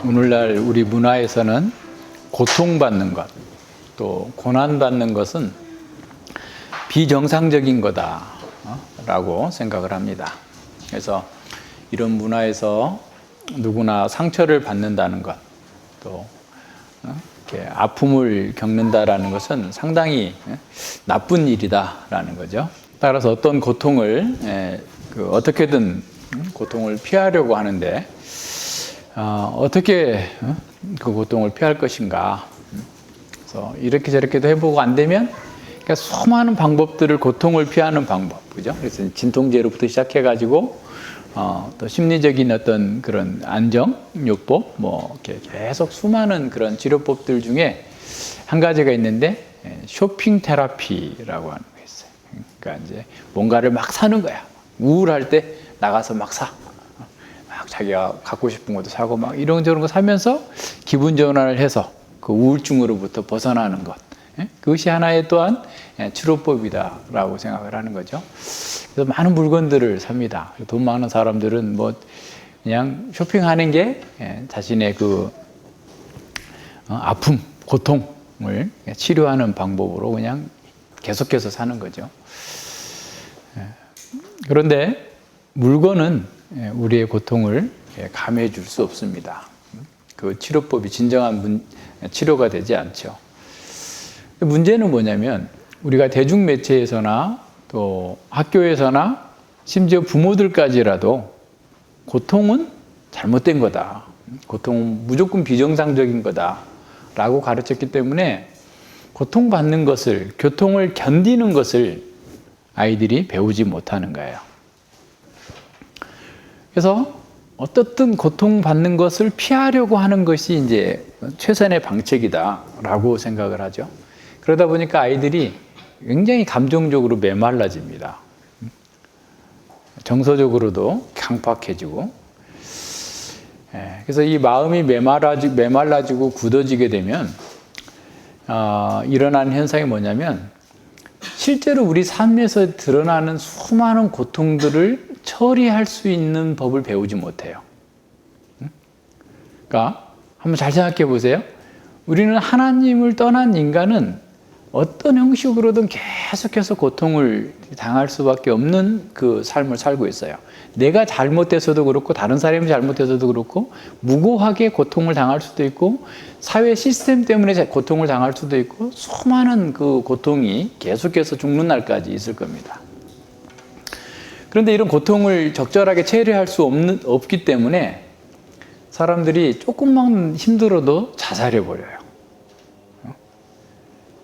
오늘날 우리 문화에서는 고통받는 것, 또 고난받는 것은 비정상적인 거다라고 생각을 합니다. 그래서 이런 문화에서 누구나 상처를 받는다는 것, 또 이렇게 아픔을 겪는다라는 것은 상당히 나쁜 일이다라는 거죠. 따라서 어떤 고통을 어떻게든 고통을 피하려고 하는데 어떻게 그 고통을 피할 것인가. 그래서 이렇게 저렇게도 해보고 안 되면 그러니까 수많은 방법들을 고통을 피하는 방법, 그죠? 그래서 진통제로부터 시작해가지고 또 심리적인 어떤 그런 안정요법, 뭐 이렇게 계속 수많은 그런 치료법들 중에 한 가지가 있는데 쇼핑 테라피라고 하는 게 있어요. 그러니까 이제 뭔가를 막 사는 거야. 우울할 때 나가서 막 사. 막 자기가 갖고 싶은 것도 사고 막 이런저런 거 사면서 기분 전환을 해서 그 우울증으로부터 벗어나는 것. 그것이 하나의 또한 치료법이다라고 생각을 하는 거죠. 그래서 많은 물건들을 삽니다. 돈 많은 사람들은 뭐 그냥 쇼핑하는 게 자신의 그 아픔, 고통을 치료하는 방법으로 그냥 계속해서 사는 거죠. 그런데 물건은 우리의 고통을 감해 줄 수 없습니다. 그 치료법이 진정한 치료가 되지 않죠. 문제는 뭐냐면 우리가 대중매체에서나 또 학교에서나 심지어 부모들까지라도 고통은 잘못된 거다. 고통은 무조건 비정상적인 거다. 라고 가르쳤기 때문에 고통받는 것을, 고통을 견디는 것을 아이들이 배우지 못하는 거예요. 그래서 어떻든 고통받는 것을 피하려고 하는 것이 이제 최선의 방책이다라고 생각을 하죠. 그러다 보니까 아이들이 굉장히 감정적으로 메말라집니다. 정서적으로도 강팍해지고. 그래서 이 마음이 메말라지고 굳어지게 되면 일어나는 현상이 뭐냐면 실제로 우리 삶에서 드러나는 수많은 고통들을 처리할 수 있는 법을 배우지 못해요. 그러니까 한번 잘 생각해 보세요. 우리는 하나님을 떠난 인간은 어떤 형식으로든 계속해서 고통을 당할 수밖에 없는 그 삶을 살고 있어요. 내가 잘못돼서도 그렇고 다른 사람이 잘못해서도 그렇고 무고하게 고통을 당할 수도 있고 사회 시스템 때문에 고통을 당할 수도 있고 수많은 그 고통이 계속해서 죽는 날까지 있을 겁니다. 그런데 이런 고통을 적절하게 처리할 수 없기 때문에 사람들이 조금만 힘들어도 자살해버려요.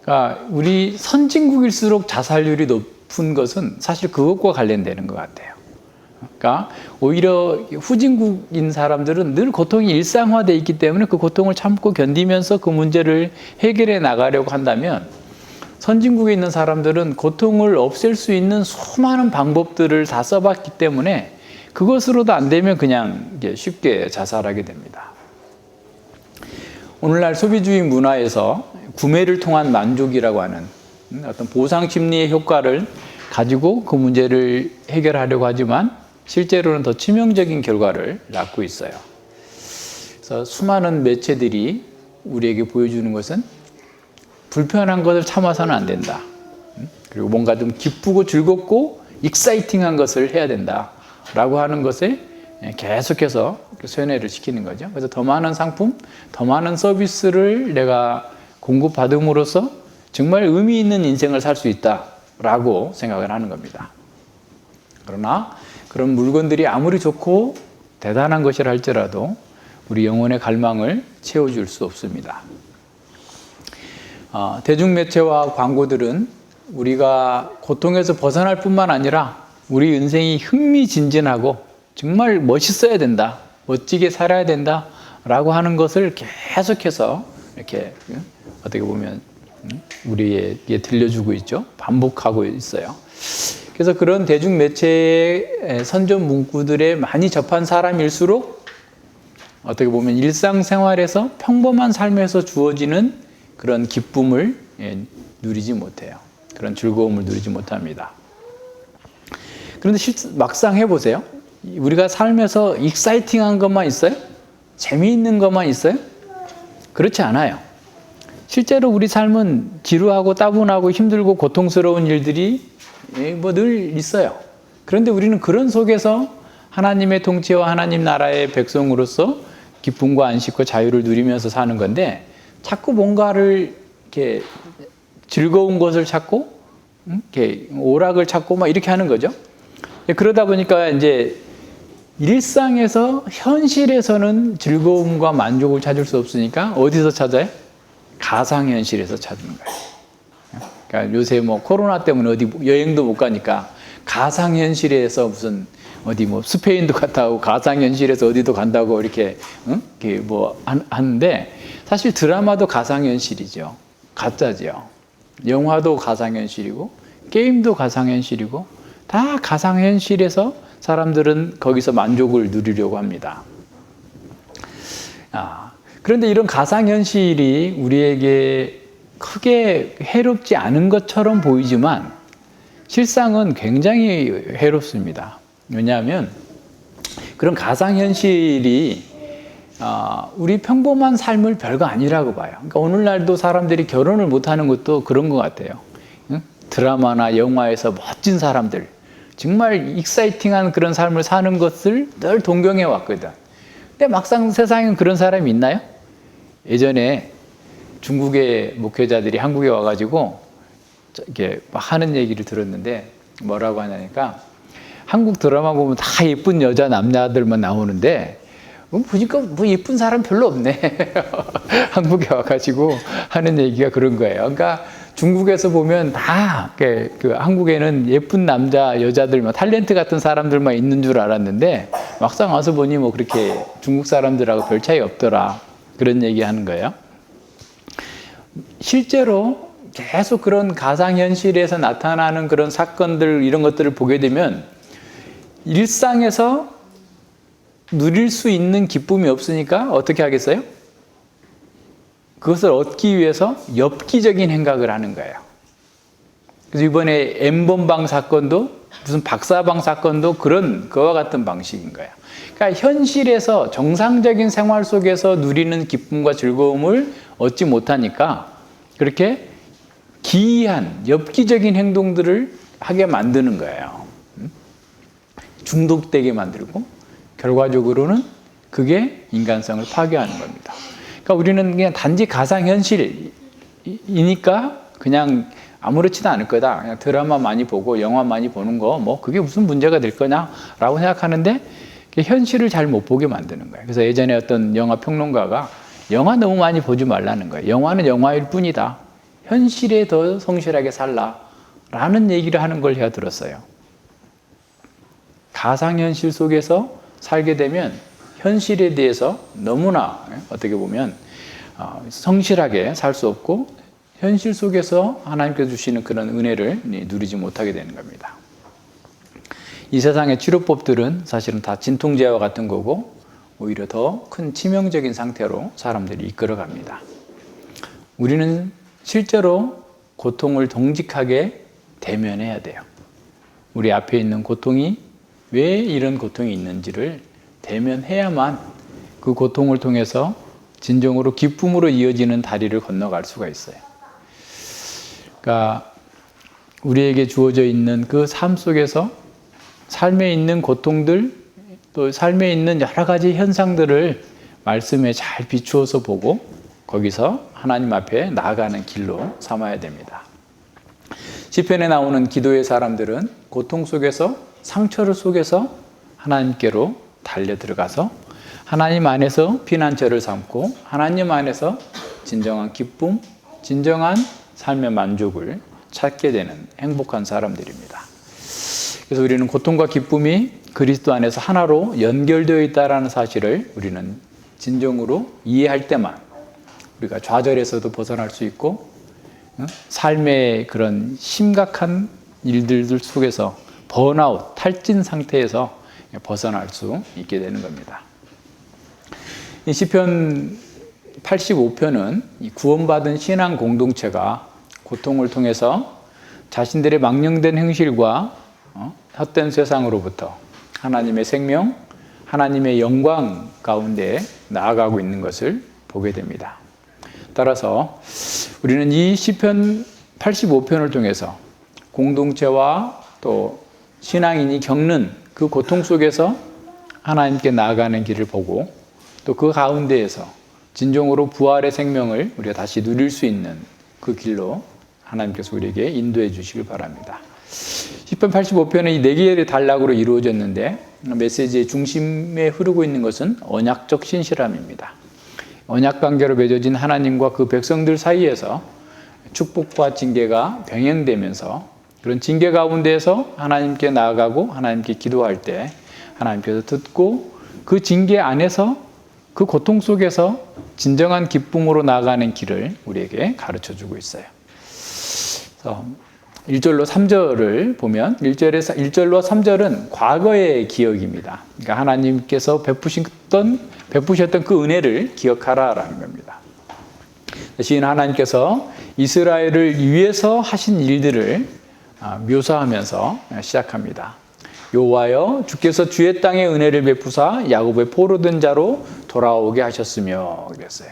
그러니까 우리 선진국일수록 자살률이 높은 것은 사실 그것과 관련되는 것 같아요. 그러니까 오히려 후진국인 사람들은 늘 고통이 일상화되어 있기 때문에 그 고통을 참고 견디면서 그 문제를 해결해 나가려고 한다면 선진국에 있는 사람들은 고통을 없앨 수 있는 수많은 방법들을 다 써봤기 때문에 그것으로도 안 되면 그냥 쉽게 자살하게 됩니다. 오늘날 소비주의 문화에서 구매를 통한 만족이라고 하는 어떤 보상 심리의 효과를 가지고 그 문제를 해결하려고 하지만 실제로는 더 치명적인 결과를 낳고 있어요. 그래서 수많은 매체들이 우리에게 보여주는 것은 불편한 것을 참아서는 안 된다. 그리고 뭔가 좀 기쁘고 즐겁고 익사이팅한 것을 해야 된다라고 하는 것에 계속해서 세뇌를 시키는 거죠. 그래서 더 많은 상품, 더 많은 서비스를 내가 공급받음으로써 정말 의미 있는 인생을 살 수 있다라고 생각을 하는 겁니다. 그러나 그런 물건들이 아무리 좋고 대단한 것이라 할지라도 우리 영혼의 갈망을 채워줄 수 없습니다. 대중매체와 광고들은 우리가 고통에서 벗어날 뿐만 아니라 우리 인생이 흥미진진하고 정말 멋있어야 된다, 멋지게 살아야 된다라고 하는 것을 계속해서 이렇게 어떻게 보면 우리에게 들려주고 있죠. 반복하고 있어요. 그래서 그런 대중매체의 선전 문구들에 많이 접한 사람일수록 어떻게 보면 일상생활에서 평범한 삶에서 주어지는 그런 기쁨을 누리지 못해요. 그런 즐거움을 누리지 못합니다. 그런데 막상 해보세요. 우리가 삶에서 익사이팅한 것만 있어요? 재미있는 것만 있어요? 그렇지 않아요. 실제로 우리 삶은 지루하고 따분하고 힘들고 고통스러운 일들이 뭐 늘 있어요. 그런데 우리는 그런 속에서 하나님의 통치와 하나님 나라의 백성으로서 기쁨과 안식과 자유를 누리면서 사는 건데 자꾸 뭔가를 이렇게 즐거운 것을 찾고 이렇게 오락을 찾고 막 이렇게 하는 거죠. 그러다 보니까 이제 일상에서 현실에서는 즐거움과 만족을 찾을 수 없으니까 어디서 찾아요? 가상현실에서 찾는 거예요. 그러니까 요새 뭐 코로나 때문에 어디 여행도 못 가니까 가상현실에서 무슨 어디 뭐 스페인도 갔다 오고 가상현실에서 어디도 간다고 이렇게 뭐 하는데 사실 드라마도 가상현실이죠. 가짜죠. 영화도 가상현실이고 게임도 가상현실이고 다 가상현실에서 사람들은 거기서 만족을 누리려고 합니다. 그런데 이런 가상현실이 우리에게 크게 해롭지 않은 것처럼 보이지만 실상은 굉장히 해롭습니다. 왜냐하면 그런 가상현실이 우리 평범한 삶을 별거 아니라고 봐요. 그러니까 오늘날도 사람들이 결혼을 못하는 것도 그런 것 같아요. 드라마나 영화에서 멋진 사람들, 정말 익사이팅한 그런 삶을 사는 것을 늘 동경해 왔거든. 근데 막상 세상에 그런 사람이 있나요? 예전에 중국의 목회자들이 한국에 와가지고 이렇게 막 하는 얘기를 들었는데 뭐라고 하냐니까 한국 드라마 보면 다 예쁜 여자 남자들만 나오는데 보니까 뭐 예쁜 사람 별로 없네. 한국에 와가지고 하는 얘기가 그런 거예요. 그러니까 중국에서 보면 다 그 한국에는 예쁜 남자 여자들만 탤런트 같은 사람들만 있는 줄 알았는데 막상 와서 보니 뭐 그렇게 중국 사람들하고 별 차이 없더라. 그런 얘기 하는 거예요. 실제로 계속 그런 가상현실에서 나타나는 그런 사건들 이런 것들을 보게 되면 일상에서 누릴 수 있는 기쁨이 없으니까 어떻게 하겠어요? 그것을 얻기 위해서 엽기적인 행각을 하는 거예요. 그래서 이번에 N번방 사건도 무슨 박사방 사건도 그와 같은 방식인 거예요. 그러니까 현실에서 정상적인 생활 속에서 누리는 기쁨과 즐거움을 얻지 못하니까 그렇게 기이한 엽기적인 행동들을 하게 만드는 거예요. 중독되게 만들고 결과적으로는 그게 인간성을 파괴하는 겁니다. 그러니까 우리는 그냥 단지 가상현실이니까 그냥 아무렇지도 않을 거다. 그냥 드라마 많이 보고 영화 많이 보는 거 뭐 그게 무슨 문제가 될 거냐라고 생각하는데 현실을 잘 못 보게 만드는 거예요. 그래서 예전에 어떤 영화 평론가가 영화 너무 많이 보지 말라는 거예요. 영화는 영화일 뿐이다. 현실에 더 성실하게 살라라는 얘기를 하는 걸 제가 들었어요. 가상현실 속에서 살게 되면 현실에 대해서 너무나 어떻게 보면 성실하게 살 수 없고 현실 속에서 하나님께서 주시는 그런 은혜를 누리지 못하게 되는 겁니다. 이 세상의 치료법들은 사실은 다 진통제와 같은 거고 오히려 더 큰 치명적인 상태로 사람들이 이끌어갑니다. 우리는 실제로 고통을 정직하게 대면해야 돼요. 우리 앞에 있는 고통이 왜 이런 고통이 있는지를 대면해야만 그 고통을 통해서 진정으로 기쁨으로 이어지는 다리를 건너갈 수가 있어요. 그러니까 우리에게 주어져 있는 그 삶 속에서 삶에 있는 고통들 또 삶에 있는 여러 가지 현상들을 말씀에 잘 비추어서 보고 거기서 하나님 앞에 나아가는 길로 삼아야 됩니다. 시편에 나오는 기도의 사람들은 고통 속에서 상처를 속에서 하나님께로 달려 들어가서 하나님 안에서 피난처를 삼고 하나님 안에서 진정한 기쁨, 진정한 삶의 만족을 찾게 되는 행복한 사람들입니다. 그래서 우리는 고통과 기쁨이 그리스도 안에서 하나로 연결되어 있다는 사실을 우리는 진정으로 이해할 때만 우리가 좌절에서도 벗어날 수 있고 삶의 그런 심각한 일들 속에서 번아웃, 탈진 상태에서 벗어날 수 있게 되는 겁니다. 이 시편 85편은 구원받은 신앙 공동체가 고통을 통해서 자신들의 망령된 행실과 헛된 세상으로부터 하나님의 생명, 하나님의 영광 가운데 나아가고 있는 것을 보게 됩니다. 따라서 우리는 이 시편 85편을 통해서 공동체와 또 신앙인이 겪는 그 고통 속에서 하나님께 나아가는 길을 보고 또 그 가운데에서 진정으로 부활의 생명을 우리가 다시 누릴 수 있는 그 길로 하나님께서 우리에게 인도해 주시길 바랍니다. 시편 85편은 이 네 개의 단락으로 이루어졌는데 메시지의 중심에 흐르고 있는 것은 언약적 신실함입니다. 언약 관계로 맺어진 하나님과 그 백성들 사이에서 축복과 징계가 병행되면서 그런 징계 가운데에서 하나님께 나아가고 하나님께 기도할 때 하나님께서 듣고 그 징계 안에서 그 고통 속에서 진정한 기쁨으로 나아가는 길을 우리에게 가르쳐 주고 있어요. 그래서 1절로 3절을 보면 1절로 3절은 과거의 기억입니다. 그러니까 하나님께서 베푸셨던 그 은혜를 기억하라라는 겁니다. 시인 하나님께서 이스라엘을 위해서 하신 일들을 묘사하면서 시작합니다. 여호와여 주께서 주의 땅에 은혜를 베푸사 야곱의 포로된 자로 돌아오게 하셨으며 그랬어요.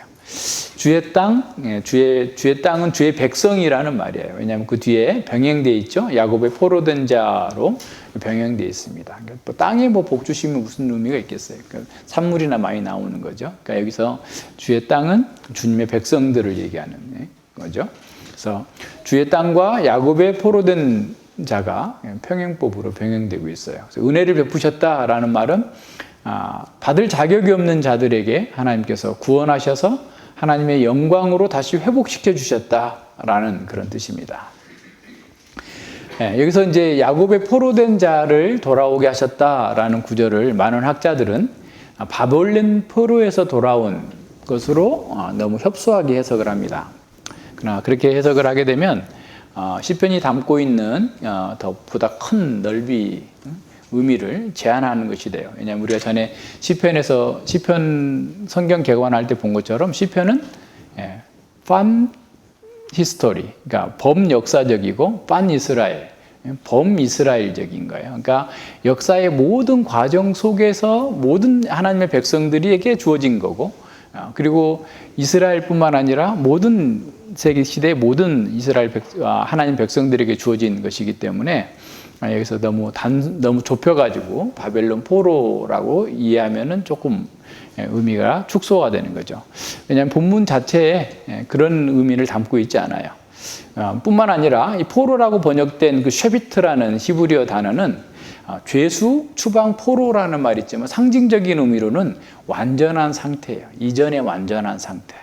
주의 땅은 주의 백성이라는 말이에요. 왜냐하면 그 뒤에 병행되어 있죠. 야곱의 포로된 자로 병행되어 있습니다. 그러니까 땅에 복 주시면 무슨 의미가 있겠어요? 그러니까 산물이나 많이 나오는 거죠. 그러니까 여기서 주의 땅은 주님의 백성들을 얘기하는 거죠. 그래서 주의 땅과 야곱의 포로된 자가 평행법으로 병행되고 있어요. 그래서 은혜를 베푸셨다라는 말은 받을 자격이 없는 자들에게 하나님께서 구원하셔서 하나님의 영광으로 다시 회복시켜 주셨다라는 그런 뜻입니다. 여기서 이제 야곱의 포로된 자를 돌아오게 하셨다라는 구절을 많은 학자들은 바벨론 포로에서 돌아온 것으로 너무 협소하게 해석을 합니다. 그러나 그렇게 해석을 하게 되면 시편이 담고 있는 보다 큰 넓이 의미를 제한하는 것이 돼요. 왜냐하면 우리가 전에 시편 성경 개관할 때 본 것처럼 시편은 판 히스토리, 그러니까 범역사적이고 판 이스라엘, 범이스라엘적인 거예요. 그러니까 역사의 모든 과정 속에서 모든 하나님의 백성들에게 주어진 거고, 그리고 이스라엘뿐만 아니라 모든 세계 시대의 모든 하나님 백성들에게 주어진 것이기 때문에 여기서 너무 좁혀가지고 바벨론 포로라고 이해하면은 조금 의미가 축소가 되는 거죠. 왜냐하면 본문 자체에 그런 의미를 담고 있지 않아요. 뿐만 아니라 이 포로라고 번역된 그 쉐비트라는 히브리어 단어는 죄수, 추방, 포로라는 말이 있지만 상징적인 의미로는 완전한 상태예요. 이전의 완전한 상태.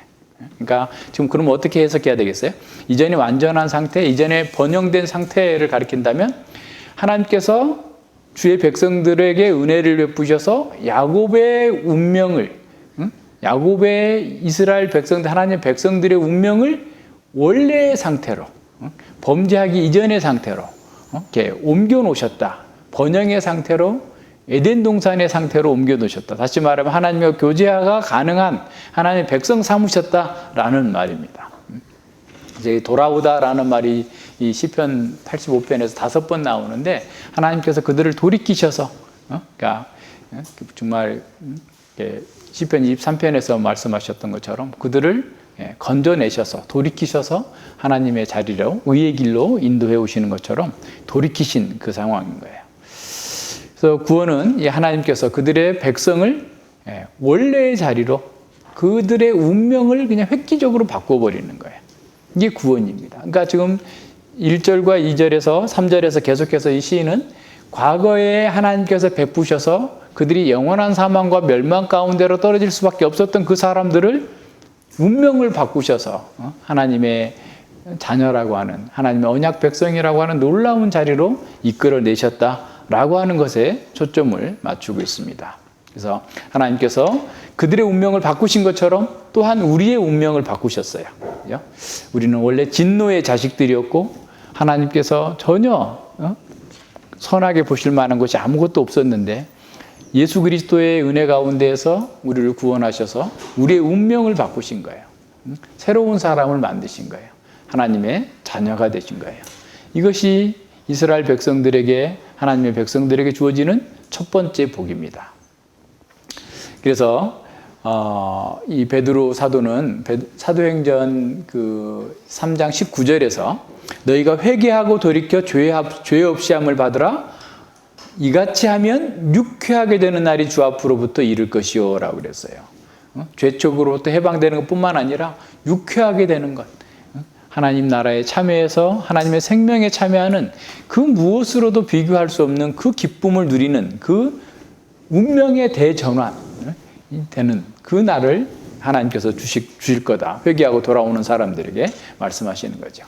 그러니까 지금 그럼 어떻게 해석해야 되겠어요? 이전의 완전한 상태, 이전의 번영된 상태를 가리킨다면 하나님께서 주의 백성들에게 은혜를 베푸셔서 야곱의 운명을, 야곱의 이스라엘 백성들, 하나님의 백성들의 운명을 원래의 상태로, 범죄하기 이전의 상태로 이렇게 옮겨 놓으셨다. 번영의 상태로, 에덴 동산의 상태로 옮겨 놓으셨다. 다시 말하면 하나님과 교제가 가능한 하나님의 백성 삼으셨다라는 말입니다. 이제 돌아오다라는 말이 이 시편 85편에서 5번 나오는데 하나님께서 그들을 돌이키셔서 그러니까 정말 시편 23편에서 말씀하셨던 것처럼 그들을 건져내셔서 돌이키셔서 하나님의 자리로 의의 길로 인도해 오시는 것처럼 돌이키신 그 상황인 거예요. 그래서 구원은 하나님께서 그들의 백성을 원래의 자리로 그들의 운명을 그냥 획기적으로 바꿔버리는 거예요. 이게 구원입니다. 그러니까 지금 1절과 2절에서 3절에서 계속해서 이 시인은 과거에 하나님께서 베푸셔서 그들이 영원한 사망과 멸망 가운데로 떨어질 수밖에 없었던 그 사람들을 운명을 바꾸셔서 하나님의 자녀라고 하는 하나님의 언약 백성이라고 하는 놀라운 자리로 이끌어내셨다라고 하는 것에 초점을 맞추고 있습니다. 그래서 하나님께서 그들의 운명을 바꾸신 것처럼 또한 우리의 운명을 바꾸셨어요. 그죠? 우리는 원래 진노의 자식들이었고 하나님께서 전혀 선하게 보실 만한 것이 아무것도 없었는데 예수 그리스도의 은혜 가운데에서 우리를 구원하셔서 우리의 운명을 바꾸신 거예요. 새로운 사람을 만드신 거예요. 하나님의 자녀가 되신 거예요. 이것이 이스라엘 백성들에게 하나님의 백성들에게 주어지는 첫 번째 복입니다. 그래서 이 베드로 사도는 사도행전 그 3장 19절에서 너희가 회개하고 돌이켜 죄 없이 함을 받으라. 이같이 하면 유쾌하게 되는 날이 주 앞으로부터 이를 것이요 라고 그랬어요. 죄책으로부터 해방되는 것뿐만 아니라 유쾌하게 되는 것. 하나님 나라에 참여해서 하나님의 생명에 참여하는 그 무엇으로도 비교할 수 없는 그 기쁨을 누리는 그 운명의 대전환이 되는 그 날을 하나님께서 주실 거다. 회개하고 돌아오는 사람들에게 말씀하시는 거죠.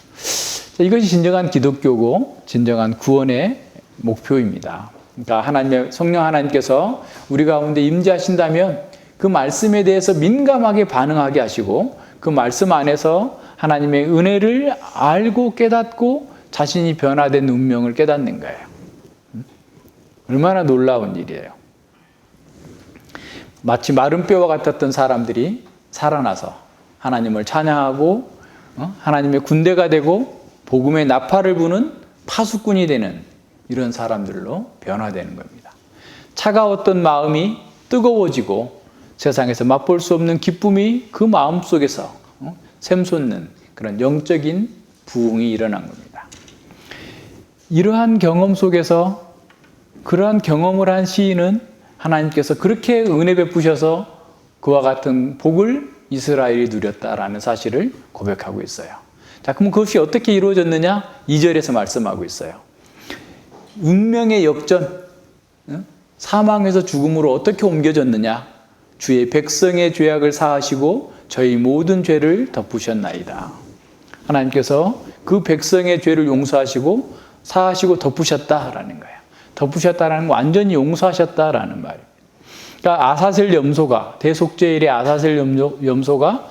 이것이 진정한 기독교고 진정한 구원의 목표입니다. 그러니까 하나님의 성령 하나님께서 우리 가운데 임재하신다면 그 말씀에 대해서 민감하게 반응하게 하시고 그 말씀 안에서 하나님의 은혜를 알고 깨닫고 자신이 변화된 운명을 깨닫는 거예요. 얼마나 놀라운 일이에요. 마치 마른 뼈와 같았던 사람들이 살아나서 하나님을 찬양하고 하나님의 군대가 되고 복음의 나팔을 부는 파수꾼이 되는 이런 사람들로 변화되는 겁니다. 차가웠던 마음이 뜨거워지고 세상에서 맛볼 수 없는 기쁨이 그 마음 속에서 샘솟는 그런 영적인 부흥이 일어난 겁니다. 이러한 경험 속에서 그러한 경험을 한 시인은 하나님께서 그렇게 은혜 베푸셔서 그와 같은 복을 이스라엘이 누렸다라는 사실을 고백하고 있어요. 자, 그럼 그것이 어떻게 이루어졌느냐? 2절에서 말씀하고 있어요. 운명의 역전, 사망에서 죽음으로 어떻게 옮겨졌느냐? 주의 백성의 죄악을 사하시고 저희 모든 죄를 덮으셨나이다. 하나님께서 그 백성의 죄를 용서하시고 사하시고 덮으셨다라는 거예요. 덮으셨다라는 건 완전히 용서하셨다라는 말이에요. 그러니까 아사셀 염소가 대속죄일의 아사셀 염소가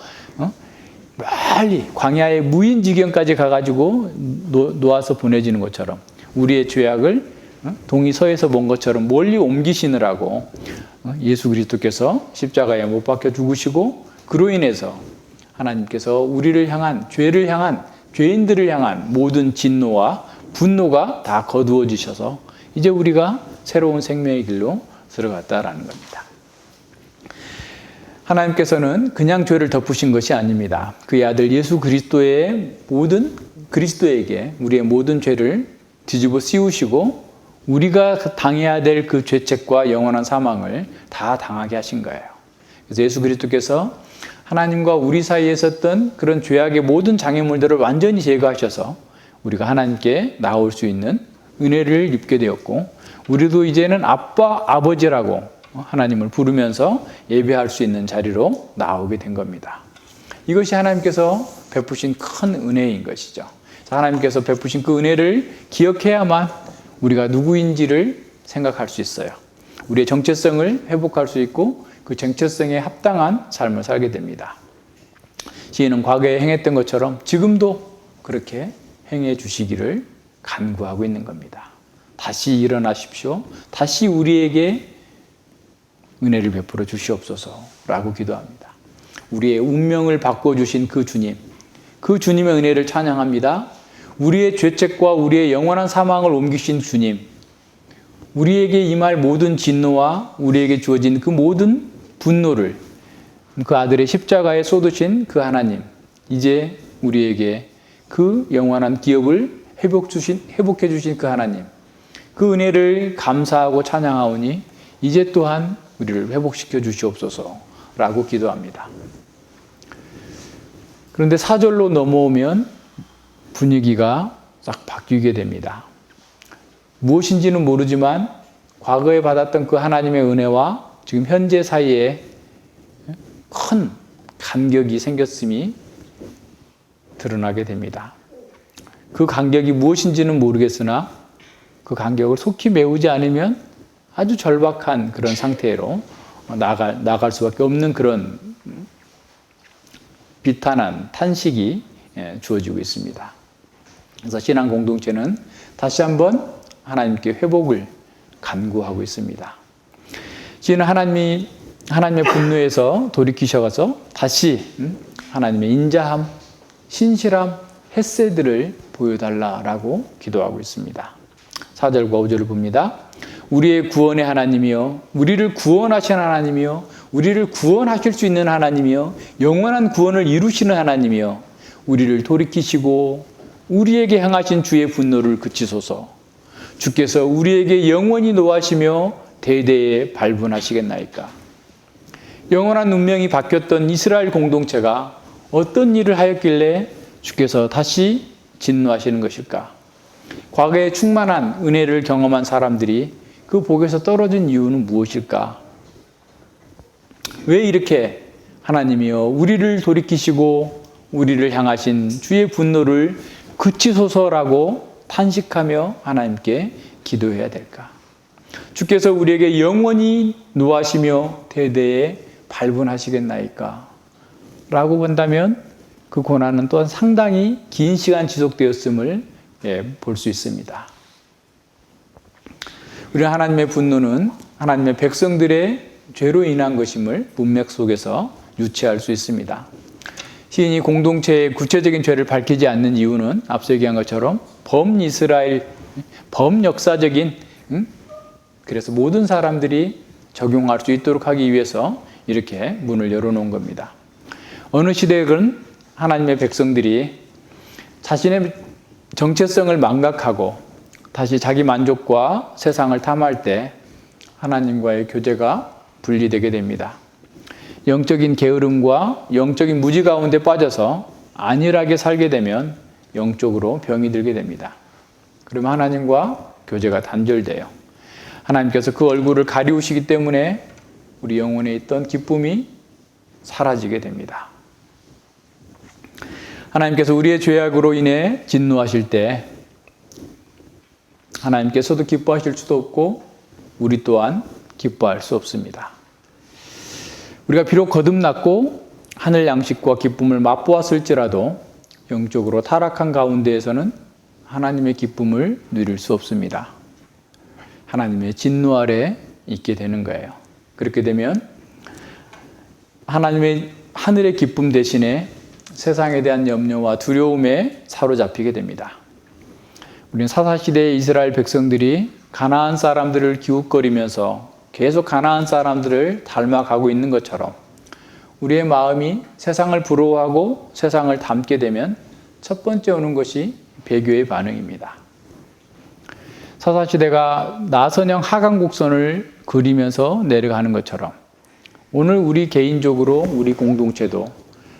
멀리 광야의 무인 지경까지 가가지고 놓아서 보내지는 것처럼 우리의 죄악을 동이 서에서 본 것처럼 멀리 옮기시느라고 예수 그리스도께서 십자가에 못 박혀 죽으시고 그로 인해서 하나님께서 우리를 향한 죄를 향한 죄인들을 향한 모든 진노와 분노가 다 거두어지셔서 이제 우리가 새로운 생명의 길로 들어갔다라는 겁니다. 하나님께서는 그냥 죄를 덮으신 것이 아닙니다. 그의 아들 예수 그리스도에게 우리의 모든 죄를 뒤집어 씌우시고 우리가 당해야 될 그 죄책과 영원한 사망을 다 당하게 하신 거예요. 그래서 예수 그리스도께서 하나님과 우리 사이에 있었던 그런 죄악의 모든 장애물들을 완전히 제거하셔서 우리가 하나님께 나올 수 있는 은혜를 입게 되었고 우리도 이제는 아빠, 아버지라고 하나님을 부르면서 예배할 수 있는 자리로 나오게 된 겁니다. 이것이 하나님께서 베푸신 큰 은혜인 것이죠. 하나님께서 베푸신 그 은혜를 기억해야만 우리가 누구인지를 생각할 수 있어요. 우리의 정체성을 회복할 수 있고 그 정체성에 합당한 삶을 살게 됩니다. 시인은 과거에 행했던 것처럼 지금도 그렇게 행해 주시기를 간구하고 있는 겁니다. 다시 일어나십시오. 다시 우리에게 은혜를 베풀어 주시옵소서라고 기도합니다. 우리의 운명을 바꿔주신 그 주님, 그 주님의 은혜를 찬양합니다. 우리의 죄책과 우리의 영원한 사망을 옮기신 주님, 우리에게 임할 모든 진노와 우리에게 주어진 그 모든 분노를 그 아들의 십자가에 쏟으신 그 하나님, 이제 우리에게 그 영원한 기업을 회복해 주신 그 하나님, 그 은혜를 감사하고 찬양하오니 이제 또한 우리를 회복시켜 주시옵소서라고 기도합니다. 그런데 4절로 넘어오면 분위기가 싹 바뀌게 됩니다. 무엇인지는 모르지만 과거에 받았던 그 하나님의 은혜와 지금 현재 사이에 큰 간격이 생겼음이 드러나게 됩니다. 그 간격이 무엇인지는 모르겠으나 그 간격을 속히 메우지 않으면 아주 절박한 그런 상태로 나갈 수밖에 없는 그런 비탄한 탄식이 주어지고 있습니다. 그래서 신앙 공동체는 다시 한번 하나님께 회복을 간구하고 있습니다. 지금 하나님의 분노에서 돌이키셔서 다시 하나님의 인자함, 신실함, 헤세드를 보여달라라고 기도하고 있습니다. 4절과 5절을 봅니다. 우리의 구원의 하나님이여, 우리를 구원하신 하나님이여, 우리를 구원하실 수 있는 하나님이요, 영원한 구원을 이루시는 하나님이요, 우리를 돌이키시고 우리에게 향하신 주의 분노를 그치소서. 주께서 우리에게 영원히 노하시며 대대에 발분하시겠나이까. 영원한 운명이 바뀌었던 이스라엘 공동체가 어떤 일을 하였길래 주께서 다시 진노하시는 것일까? 과거에 충만한 은혜를 경험한 사람들이 그 복에서 떨어진 이유는 무엇일까? 왜 이렇게 하나님이여 우리를 돌이키시고 우리를 향하신 주의 분노를 그치소서라고 탄식하며 하나님께 기도해야 될까? 주께서 우리에게 영원히 노하시며 대대에 발분하시겠나이까? 라고 본다면 그 고난은 또한 상당히 긴 시간 지속되었음을 볼 수 있습니다. 우리 하나님의 분노는 하나님의 백성들의 죄로 인한 것임을 문맥 속에서 유추할 수 있습니다. 시인이 공동체의 구체적인 죄를 밝히지 않는 이유는 앞서 얘기한 것처럼 범이스라엘, 범역사적인, 그래서 모든 사람들이 적용할 수 있도록 하기 위해서 이렇게 문을 열어놓은 겁니다. 어느 시대든 하나님의 백성들이 자신의 정체성을 망각하고 다시 자기 만족과 세상을 탐할 때 하나님과의 교제가 분리되게 됩니다. 영적인 게으름과 영적인 무지 가운데 빠져서 안일하게 살게 되면 영적으로 병이 들게 됩니다. 그러면 하나님과 교제가 단절돼요. 하나님께서 그 얼굴을 가리우시기 때문에 우리 영혼에 있던 기쁨이 사라지게 됩니다. 하나님께서 우리의 죄악으로 인해 진노하실 때 하나님께서도 기뻐하실 수도 없고 우리 또한 기뻐할 수 없습니다. 우리가 비록 거듭났고 하늘 양식과 기쁨을 맛보았을지라도 영적으로 타락한 가운데에서는 하나님의 기쁨을 누릴 수 없습니다. 하나님의 진노 아래 있게 되는 거예요. 그렇게 되면 하나님의 하늘의 기쁨 대신에 세상에 대한 염려와 두려움에 사로잡히게 됩니다. 우리는 사사시대의 이스라엘 백성들이 가나안 사람들을 기웃거리면서 계속 가나안 사람들을 닮아가고 있는 것처럼 우리의 마음이 세상을 부러워하고 세상을 닮게 되면 첫 번째 오는 것이 배교의 반응입니다. 사사시대가 나선형 하강곡선을 그리면서 내려가는 것처럼 오늘 우리 개인적으로 우리 공동체도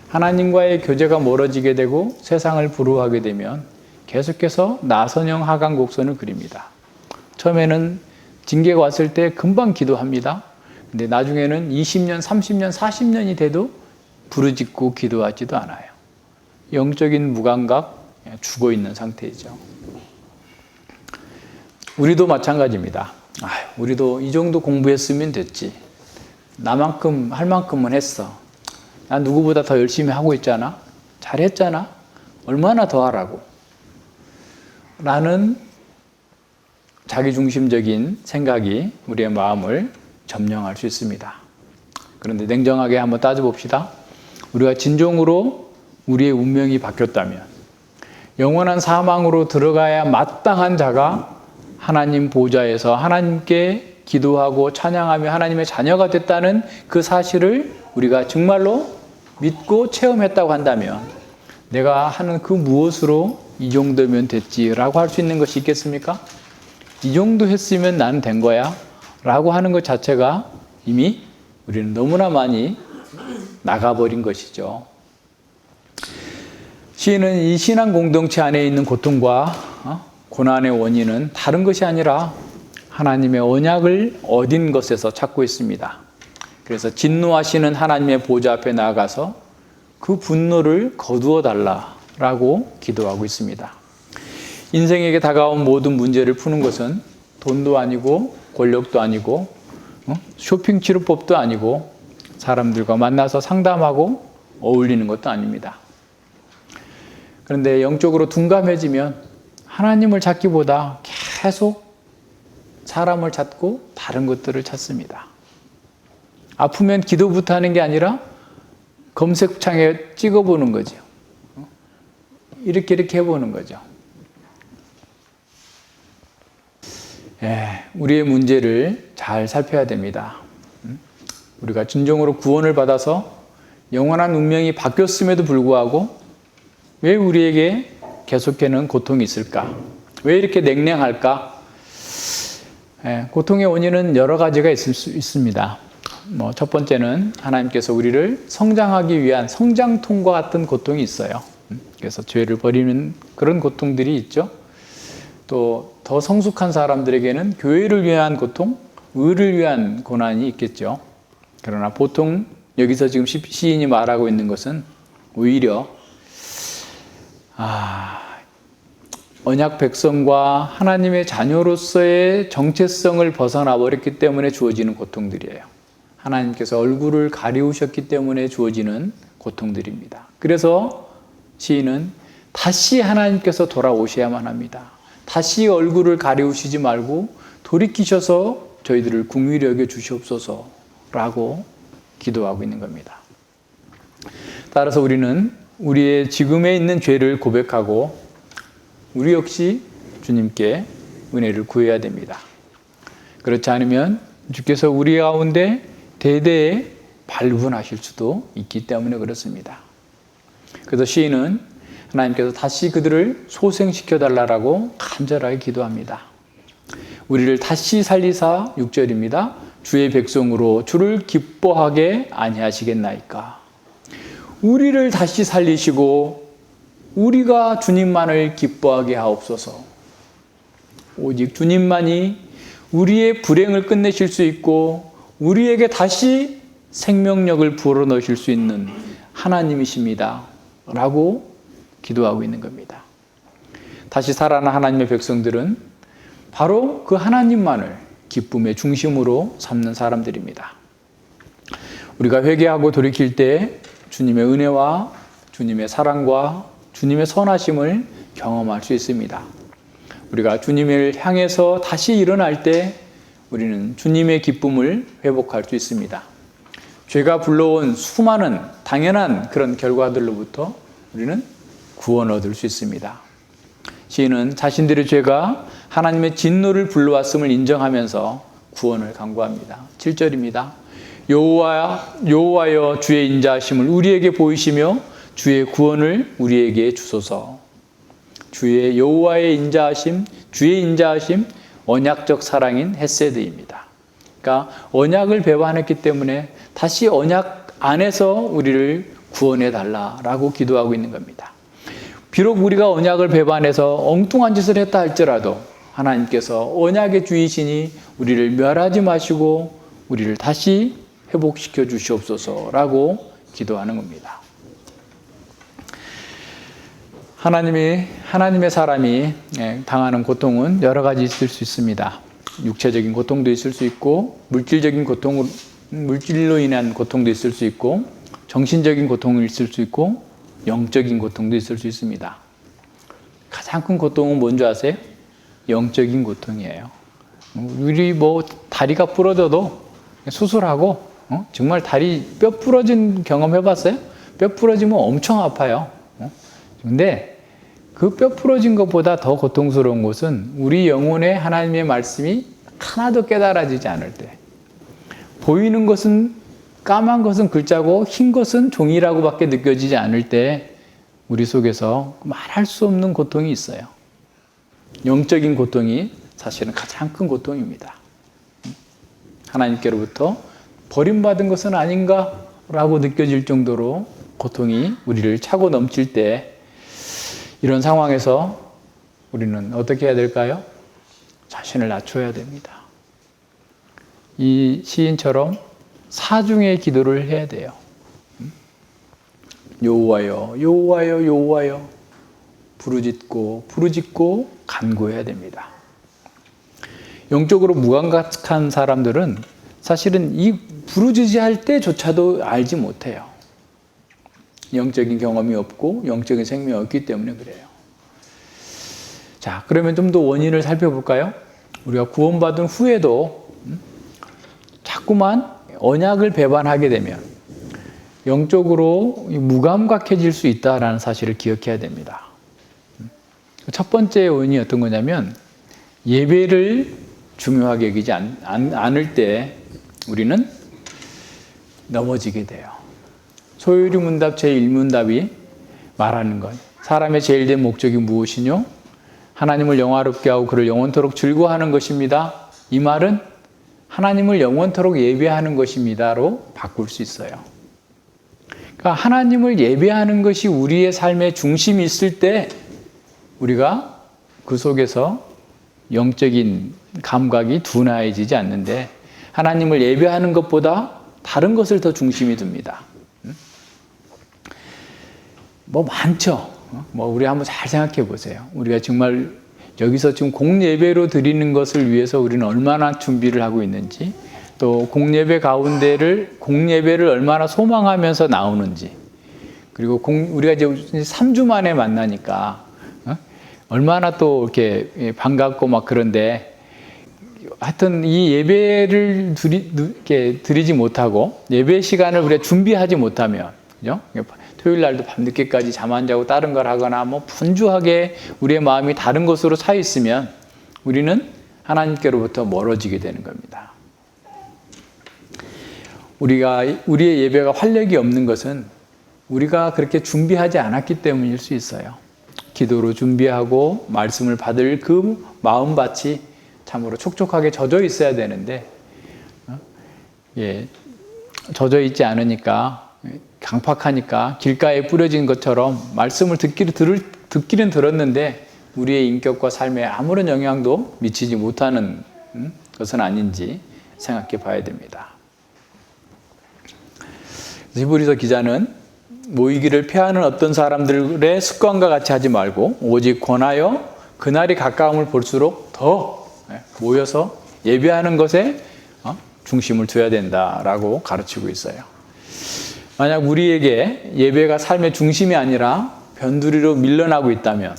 하나님과의 교제가 멀어지게 되고 세상을 부러워하게 되면 계속해서 나선형 하강곡선을 그립니다. 처음에는 징계가 왔을 때 금방 기도합니다. 근데 나중에는 20년, 30년, 40년이 돼도 부르짖고 기도하지도 않아요. 영적인 무감각, 죽어 있는 상태이죠. 우리도 마찬가지입니다. 우리도 이 정도 공부했으면 됐지. 나만큼 할 만큼은 했어. 난 누구보다 더 열심히 하고 있잖아. 잘했잖아. 얼마나 더 하라고. 라는 자기중심적인 생각이 우리의 마음을 점령할 수 있습니다. 그런데 냉정하게 한번 따져봅시다. 우리가 진정으로 우리의 운명이 바뀌었다면 영원한 사망으로 들어가야 마땅한 자가 하나님 보좌에서 하나님께 기도하고 찬양하며 하나님의 자녀가 됐다는 그 사실을 우리가 정말로 믿고 체험했다고 한다면 내가 하는 그 무엇으로 이 정도면 됐지라고 할 수 있는 것이 있겠습니까? 이 정도 했으면 나는 된 거야 라고 하는 것 자체가 이미 우리는 너무나 많이 나가버린 것이죠. 시인은 이 신앙 공동체 안에 있는 고통과 고난의 원인은 다른 것이 아니라 하나님의 언약을 어긴 것에서 찾고 있습니다. 그래서 진노하시는 하나님의 보좌 앞에 나아가서 그 분노를 거두어 달라라고 기도하고 있습니다. 인생에게 다가온 모든 문제를 푸는 것은 돈도 아니고 권력도 아니고 쇼핑 치료법도 아니고 사람들과 만나서 상담하고 어울리는 것도 아닙니다. 그런데 영적으로 둔감해지면 하나님을 찾기보다 계속 사람을 찾고 다른 것들을 찾습니다. 아프면 기도부터 하는 게 아니라 검색창에 찍어보는 거죠. 이렇게 해보는 거죠. 우리의 문제를 잘 살펴야 됩니다. 우리가 진정으로 구원을 받아서 영원한 운명이 바뀌었음에도 불구하고 왜 우리에게 계속해는 고통이 있을까? 왜 이렇게 냉랭할까? 고통의 원인은 여러 가지가 있을 수 있습니다. 첫 번째는 하나님께서 우리를 성장하기 위한 성장통과 같은 고통이 있어요. 그래서 죄를 버리는 그런 고통들이 있죠. 또 더 성숙한 사람들에게는 교회를 위한 고통, 의를 위한 고난이 있겠죠. 그러나 보통 여기서 지금 시인이 말하고 있는 것은 오히려 언약 백성과 하나님의 자녀로서의 정체성을 벗어나 버렸기 때문에 주어지는 고통들이에요. 하나님께서 얼굴을 가리우셨기 때문에 주어지는 고통들입니다. 그래서 시인은 다시 하나님께서 돌아오셔야만 합니다. 다시 얼굴을 가리우시지 말고 돌이키셔서 저희들을 긍휼히 여겨 주시옵소서라고 기도하고 있는 겁니다. 따라서 우리는 우리의 지금에 있는 죄를 고백하고 우리 역시 주님께 은혜를 구해야 됩니다. 그렇지 않으면 주께서 우리 가운데 대대에 발군하실 수도 있기 때문에 그렇습니다. 그래서 시인은 하나님께서 다시 그들을 소생시켜달라고 간절하게 기도합니다. 우리를 다시 살리사 6절입니다. 주의 백성으로 주를 기뻐하게 아니하시겠나이까. 우리를 다시 살리시고 우리가 주님만을 기뻐하게 하옵소서. 오직 주님만이 우리의 불행을 끝내실 수 있고 우리에게 다시 생명력을 불어넣으실 수 있는 하나님이십니다. 라고 기도하고 있는 겁니다. 다시 살아난 하나님의 백성들은 바로 그 하나님만을 기쁨의 중심으로 삼는 사람들입니다. 우리가 회개하고 돌이킬 때 주님의 은혜와 주님의 사랑과 주님의 선하심을 경험할 수 있습니다. 우리가 주님을 향해서 다시 일어날 때 우리는 주님의 기쁨을 회복할 수 있습니다. 죄가 불러온 수많은 당연한 그런 결과들로부터 우리는 구원 얻을 수 있습니다. 시인은 자신들의 죄가 하나님의 진노를 불러왔음을 인정하면서 구원을 간구합니다. 7절입니다. 여호와여 주의 인자하심을 우리에게 보이시며 주의 구원을 우리에게 주소서. 주의 여호와의 인자하심, 주의 인자하심, 언약적 사랑인 헤세드입니다. 그러니까 언약을 배반했기 때문에 다시 언약 안에서 우리를 구원해 달라라고 기도하고 있는 겁니다. 비록 우리가 언약을 배반해서 엉뚱한 짓을 했다 할지라도 하나님께서 언약의 주이시니 우리를 멸하지 마시고 우리를 다시 회복시켜 주시옵소서라고 기도하는 겁니다. 하나님의 사람이 당하는 고통은 여러 가지 있을 수 있습니다. 육체적인 고통도 있을 수 있고 물질로 인한 고통도 있을 수 있고 정신적인 고통이 있을 수 있고 영적인 고통도 있을 수 있습니다. 가장 큰 고통은 뭔지 아세요? 영적인 고통이에요. 우리 다리가 부러져도 수술하고 정말 다리 뼈 부러진 경험 해봤어요? 뼈 부러지면 엄청 아파요. 근데 그 뼈 부러진 것보다 더 고통스러운 것은 우리 영혼에 하나님의 말씀이 하나도 깨달아지지 않을 때, 보이는 것은 까만 것은 글자고 흰 것은 종이라고밖에 느껴지지 않을 때 우리 속에서 말할 수 없는 고통이 있어요. 영적인 고통이 사실은 가장 큰 고통입니다. 하나님께로부터 버림받은 것은 아닌가라고 느껴질 정도로 고통이 우리를 차고 넘칠 때 이런 상황에서 우리는 어떻게 해야 될까요? 자신을 낮춰야 됩니다. 이 시인처럼 사중의 기도를 해야 돼요. 여호와여, 여호와여, 여호와여 부르짖고 간구해야 됩니다. 영적으로 무감각한 사람들은 사실은 이 부르짖을 때조차도 알지 못해요. 영적인 경험이 없고 영적인 생명이 없기 때문에 그래요. 자, 그러면 좀 더 원인을 살펴볼까요? 우리가 구원받은 후에도 자꾸만 언약을 배반하게 되면 영적으로 무감각해질 수 있다는 사실을 기억해야 됩니다. 첫 번째 원인이 어떤 거냐면 예배를 중요하게 여기지 않을 때 우리는 넘어지게 돼요. 소요리 문답 제1문답이 말하는 것. 사람의 제일 된 목적이 무엇이뇨? 하나님을 영화롭게 하고 그를 영원토록 즐거워하는 것입니다. 이 말은 하나님을 영원토록 예배하는 것입니다로 바꿀 수 있어요. 그러니까 하나님을 예배하는 것이 우리의 삶의 중심이 있을 때 우리가 그 속에서 영적인 감각이 둔화해지지 않는데 하나님을 예배하는 것보다 다른 것을 더 중심이 둡니다. 뭐 많죠. 우리 한번 잘 생각해 보세요. 우리가 정말 여기서 지금 공예배로 드리는 것을 위해서 우리는 얼마나 준비를 하고 있는지, 또 공예배를 얼마나 소망하면서 나오는지, 그리고 우리가 이제 3주 만에 만나니까 얼마나 또 이렇게 반갑고 막 그런데, 하여튼 이 예배를 드리지 못하고 예배 시간을 우리가 준비하지 못하면, 그죠? 토요일 날도 밤늦게까지 잠 안 자고 다른 걸 하거나 뭐 분주하게 우리의 마음이 다른 것으로 차 있으면 우리는 하나님께로부터 멀어지게 되는 겁니다. 우리의 예배가 활력이 없는 것은 우리가 그렇게 준비하지 않았기 때문일 수 있어요. 기도로 준비하고 말씀을 받을 그 마음밭이 참으로 촉촉하게 젖어 있어야 되는데, 젖어 있지 않으니까, 강팍하니까 길가에 뿌려진 것처럼 말씀을 듣기는 들었는데 우리의 인격과 삶에 아무런 영향도 미치지 못하는 것은 아닌지 생각해 봐야 됩니다. 히브리서 기자는 모이기를 피하는 어떤 사람들의 습관과 같이 하지 말고 오직 권하여 그날이 가까움을 볼수록 더 모여서 예배하는 것에 중심을 둬야 된다라고 가르치고 있어요. 만약 우리에게 예배가 삶의 중심이 아니라 변두리로 밀려나고 있다면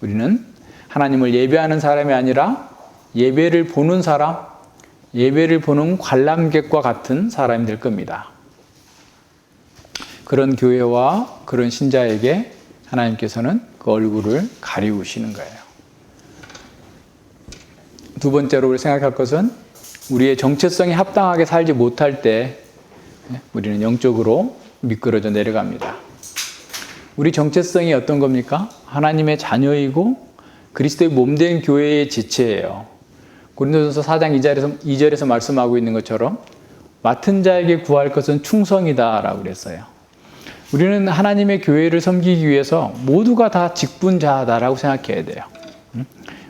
우리는 하나님을 예배하는 사람이 아니라 예배를 보는 사람, 예배를 보는 관람객과 같은 사람이 될 겁니다. 그런 교회와 그런 신자에게 하나님께서는 그 얼굴을 가리우시는 거예요. 두 번째로 우리 생각할 것은 우리의 정체성에 합당하게 살지 못할 때 우리는 영적으로 미끄러져 내려갑니다. 우리 정체성이 어떤 겁니까? 하나님의 자녀이고 그리스도의 몸된 교회의 지체예요. 고린도전서 4장 2절에서 말씀하고 있는 것처럼 맡은 자에게 구할 것은 충성이다라고 그랬어요. 우리는 하나님의 교회를 섬기기 위해서 모두가 다 직분자다라고 생각해야 돼요.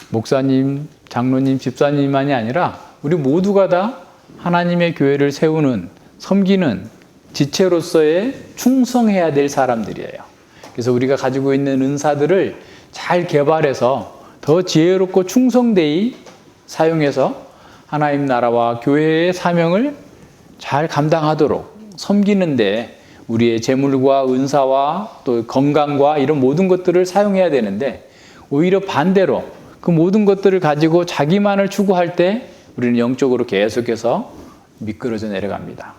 목사님, 장로님, 집사님만이 아니라 우리 모두가 다 하나님의 교회를 세우는, 섬기는 지체로서의 충성해야 될 사람들이에요. 그래서 우리가 가지고 있는 은사들을 잘 개발해서 더 지혜롭고 충성되이 사용해서 하나님 나라와 교회의 사명을 잘 감당하도록 섬기는데 우리의 재물과 은사와 또 건강과 이런 모든 것들을 사용해야 되는데, 오히려 반대로 그 모든 것들을 가지고 자기만을 추구할 때 우리는 영적으로 계속해서 미끄러져 내려갑니다.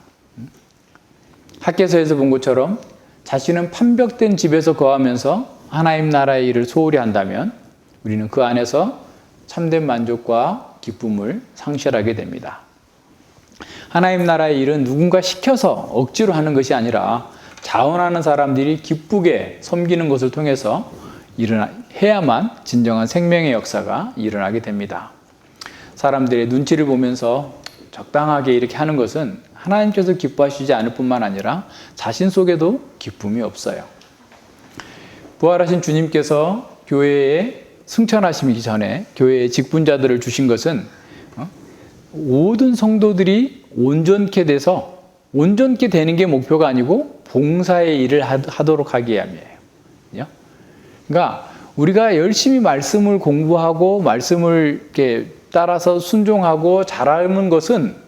학개서에서 본 것처럼 자신은 판벽된 집에서 거하면서 하나님 나라의 일을 소홀히 한다면 우리는 그 안에서 참된 만족과 기쁨을 상실하게 됩니다. 하나님 나라의 일은 누군가 시켜서 억지로 하는 것이 아니라 자원하는 사람들이 기쁘게 섬기는 것을 통해서 해야만 진정한 생명의 역사가 일어나게 됩니다. 사람들의 눈치를 보면서 적당하게 이렇게 하는 것은 하나님께서 기뻐하시지 않을 뿐만 아니라 자신 속에도 기쁨이 없어요. 부활하신 주님께서 교회에 승천하시기 전에 교회의 직분자들을 주신 것은 모든 성도들이 온전케 돼서 온전케 되는 게 목표가 아니고 봉사의 일을 하도록 하기 위함이에요. 그러니까 우리가 열심히 말씀을 공부하고 말씀을 이렇게 따라서 순종하고 잘하는 것은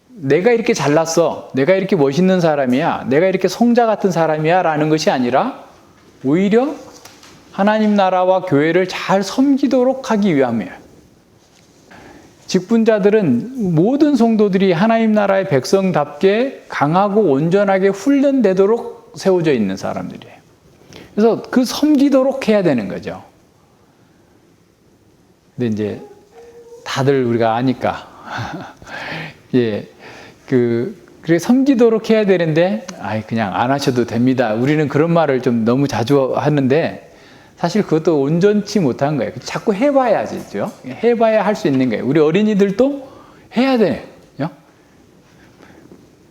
내가 이렇게 잘났어, 내가 이렇게 멋있는 사람이야, 내가 이렇게 성자 같은 사람이야 라는 것이 아니라 오히려 하나님 나라와 교회를 잘 섬기도록 하기 위함이에요. 직분자들은 모든 성도들이 하나님 나라의 백성답게 강하고 온전하게 훈련되도록 세워져 있는 사람들이에요. 그래서 그 섬기도록 해야 되는 거죠. 근데 이제 다들 우리가 아니까 그래 섬기도록 해야 되는데 그냥 안 하셔도 됩니다. 우리는 그런 말을 좀 너무 자주 하는데 사실 그것도 온전치 못한 거예요. 자꾸 해봐야지죠. 해봐야 할 수 있는 거예요. 우리 어린이들도 해야 돼요.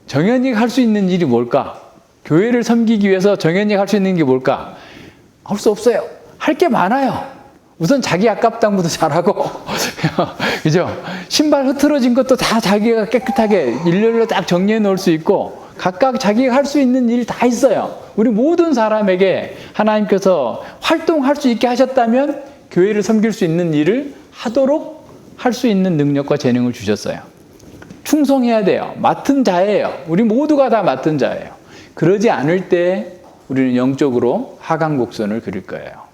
정현이가 할 수 있는 일이 뭘까? 교회를 섬기기 위해서 정현이가 할 수 있는 게 뭘까? 할 수 없어요. 할 게 많아요. 우선 자기 앞감당부터 잘하고 그죠? 신발 흐트러진 것도 다 자기가 깨끗하게 일렬로 딱 정리해 놓을 수 있고 각각 자기가 할 수 있는 일 다 있어요. 우리 모든 사람에게 하나님께서 활동할 수 있게 하셨다면 교회를 섬길 수 있는 일을 하도록 할 수 있는 능력과 재능을 주셨어요. 충성해야 돼요. 맡은 자예요. 우리 모두가 다 맡은 자예요. 그러지 않을 때 우리는 영적으로 하강곡선을 그릴 거예요.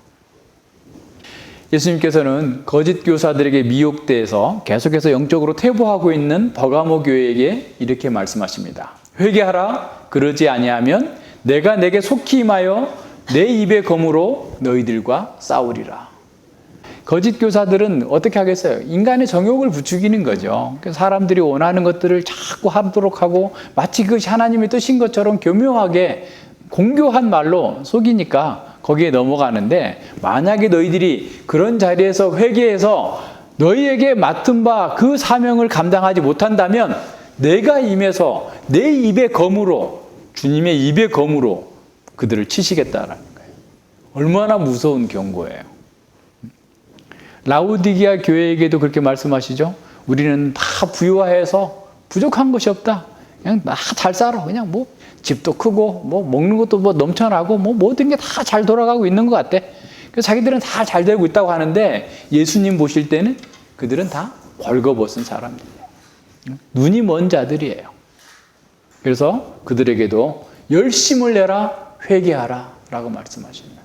예수님께서는 거짓 교사들에게 미혹돼서 계속해서 영적으로 퇴보하고 있는 버가모 교회에게 이렇게 말씀하십니다. 회개하라. 그러지 아니하면 내가 내게 속히 임하여 내 입의 검으로 너희들과 싸우리라. 거짓 교사들은 어떻게 하겠어요? 인간의 정욕을 부추기는 거죠. 사람들이 원하는 것들을 자꾸 하도록 하고 마치 그것이 하나님의 뜻인 것처럼 교묘하게 공교한 말로 속이니까 거기에 넘어가는데 만약에 너희들이 그런 자리에서 회개해서 너희에게 맡은 바 그 사명을 감당하지 못한다면 내가 임해서 내 입의 검으로 주님의 입의 검으로 그들을 치시겠다라는 거예요. 얼마나 무서운 경고예요. 라오디게아 교회에게도 그렇게 말씀하시죠. 우리는 다 부유해서 부족한 것이 없다. 그냥 다 잘 살아. 그냥 뭐 집도 크고 뭐 먹는 것도 뭐 넘쳐나고 뭐 모든 게 다 잘 돌아가고 있는 것 같아. 그래서 자기들은 다 잘 되고 있다고 하는데 예수님 보실 때는 그들은 다 벌거벗은 사람들이에요. 눈이 먼 자들이에요. 그래서 그들에게도 열심을 내라 회개하라 라고 말씀하십니다.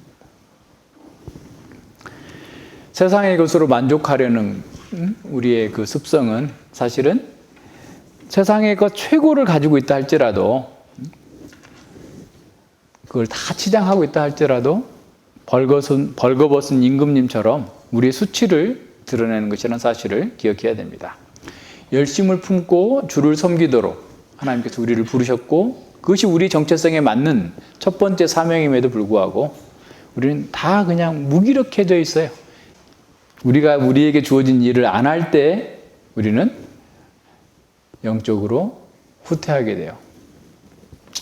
세상의 것으로 만족하려는 우리의 그 습성은 사실은 세상의 것 최고를 가지고 있다 할지라도 그걸 다 치장하고 있다 할지라도 벌거벗은 임금님처럼 우리의 수치를 드러내는 것이라는 사실을 기억해야 됩니다. 열심을 품고 주를 섬기도록 하나님께서 우리를 부르셨고 그것이 우리 정체성에 맞는 첫 번째 사명임에도 불구하고 우리는 다 그냥 무기력해져 있어요. 우리가 우리에게 주어진 일을 안 할 때 우리는 영적으로 후퇴하게 돼요.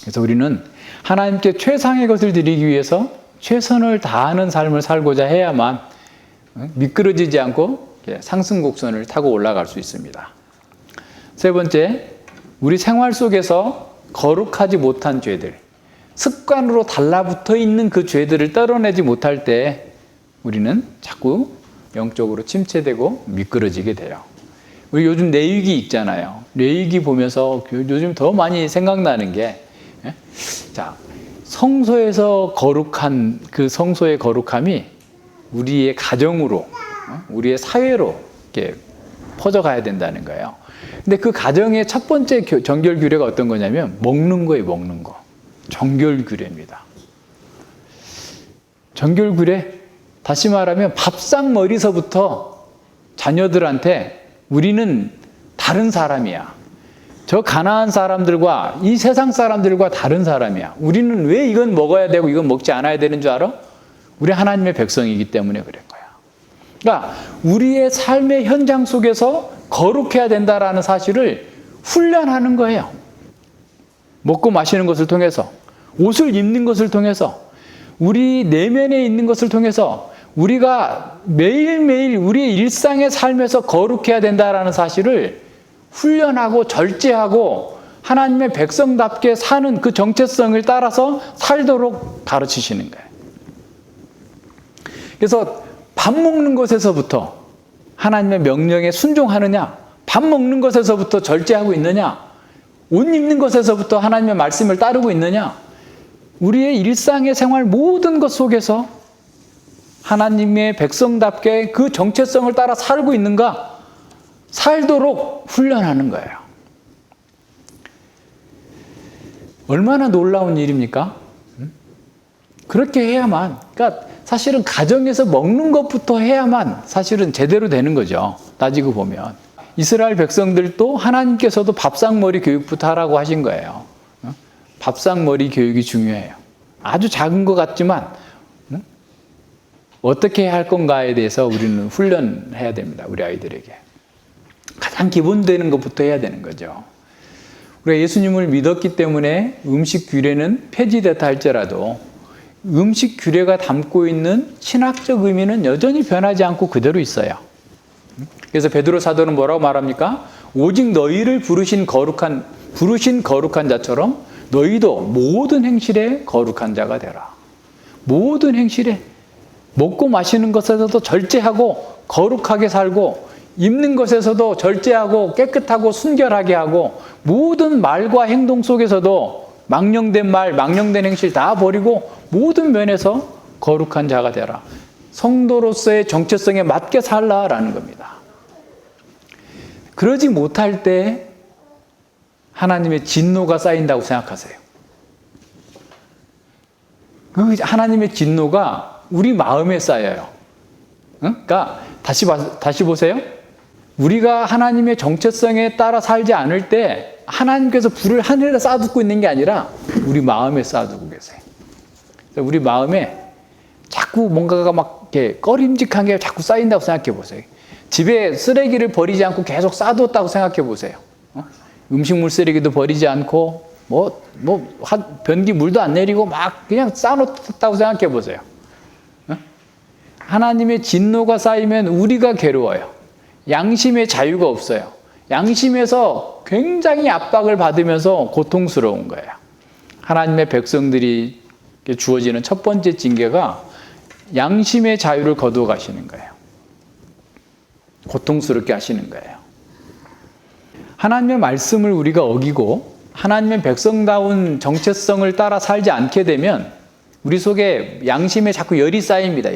그래서 우리는 하나님께 최상의 것을 드리기 위해서 최선을 다하는 삶을 살고자 해야만 미끄러지지 않고 상승곡선을 타고 올라갈 수 있습니다. 세 번째, 우리 생활 속에서 거룩하지 못한 죄들, 습관으로 달라붙어 있는 그 죄들을 떨어내지 못할 때 우리는 자꾸 영적으로 침체되고 미끄러지게 돼요. 우리 요즘 뇌위기 있잖아요. 뇌위기 보면서 요즘 더 많이 생각나는 게 성소에서 거룩한 그 성소의 거룩함이 우리의 가정으로 우리의 사회로 이렇게 퍼져가야 된다는 거예요. 근데 그 가정의 첫 번째 정결 규례가 어떤 거냐면 먹는 거예요. 먹는 거. 정결 규례입니다. 정결 규례, 다시 말하면 밥상머리서부터 자녀들한테 우리는 다른 사람이야. 저 가나안 사람들과 이 세상 사람들과 다른 사람이야. 우리는 왜 이건 먹어야 되고 이건 먹지 않아야 되는 줄 알아? 우리 하나님의 백성이기 때문에 그런 거야. 그러니까 우리의 삶의 현장 속에서 거룩해야 된다라는 사실을 훈련하는 거예요. 먹고 마시는 것을 통해서, 옷을 입는 것을 통해서, 우리 내면에 있는 것을 통해서 우리가 매일매일 우리의 일상의 삶에서 거룩해야 된다라는 사실을 훈련하고 절제하고 하나님의 백성답게 사는 그 정체성을 따라서 살도록 가르치시는 거예요. 그래서 밥 먹는 것에서부터 하나님의 명령에 순종하느냐, 밥 먹는 것에서부터 절제하고 있느냐, 옷 입는 것에서부터 하나님의 말씀을 따르고 있느냐, 우리의 일상의 생활 모든 것 속에서 하나님의 백성답게 그 정체성을 따라 살고 있는가, 살도록 훈련하는 거예요. 얼마나 놀라운 일입니까? 그렇게 해야만, 그러니까 사실은 가정에서 먹는 것부터 해야만 사실은 제대로 되는 거죠. 따지고 보면. 이스라엘 백성들도 하나님께서도 밥상머리 교육부터 하라고 하신 거예요. 밥상머리 교육이 중요해요. 아주 작은 것 같지만 어떻게 해야 할 건가에 대해서 우리는 훈련해야 됩니다. 우리 아이들에게. 가장 기본되는 것부터 해야 되는 거죠. 우리가 예수님을 믿었기 때문에 음식 규례는 폐지됐다 할지라도 음식 규례가 담고 있는 신학적 의미는 여전히 변하지 않고 그대로 있어요. 그래서 베드로 사도는 뭐라고 말합니까? 오직 너희를 부르신 거룩한 자처럼 너희도 모든 행실에 거룩한 자가 되라. 모든 행실에 먹고 마시는 것에서도 절제하고 거룩하게 살고 입는 것에서도 절제하고 깨끗하고 순결하게 하고 모든 말과 행동 속에서도 망령된 말, 망령된 행실 다 버리고 모든 면에서 거룩한 자가 되라. 성도로서의 정체성에 맞게 살라라는 겁니다. 그러지 못할 때 하나님의 진노가 쌓인다고 생각하세요. 그 하나님의 진노가 우리 마음에 쌓여요. 그러니까 다시 보세요. 우리가 하나님의 정체성에 따라 살지 않을 때 하나님께서 불을 하늘에 쌓아두고 있는 게 아니라 우리 마음에 쌓아두고 계세요. 우리 마음에 자꾸 뭔가가 막 이렇게 꺼림직한 게 자꾸 쌓인다고 생각해 보세요. 집에 쓰레기를 버리지 않고 계속 쌓아뒀다고 생각해 보세요. 음식물 쓰레기도 버리지 않고 변기 물도 안 내리고 막 그냥 쌓아놓았다고 생각해 보세요. 하나님의 진노가 쌓이면 우리가 괴로워요. 양심의 자유가 없어요. 양심에서 굉장히 압박을 받으면서 고통스러운 거예요. 하나님의 백성들이 주어지는 첫 번째 징계가 양심의 자유를 거두어 가시는 거예요. 고통스럽게 하시는 거예요. 하나님의 말씀을 우리가 어기고 하나님의 백성다운 정체성을 따라 살지 않게 되면 우리 속에 양심에 자꾸 열이 쌓입니다.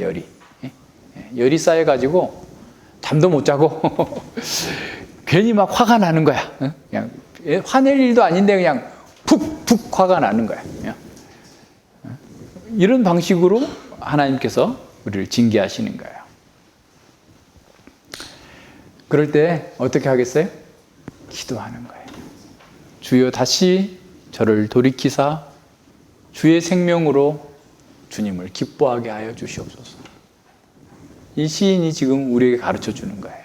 열이 쌓여가지고 잠도 못 자고 괜히 막 화가 나는 거야. 그냥 화낼 일도 아닌데 그냥 푹푹 화가 나는 거야. 이런 방식으로 하나님께서 우리를 징계하시는 거예요. 그럴 때 어떻게 하겠어요? 기도하는 거예요. 주여 다시 저를 돌이키사 주의 생명으로 주님을 기뻐하게 하여 주시옵소서. 이 시인이 지금 우리에게 가르쳐 주는 거예요.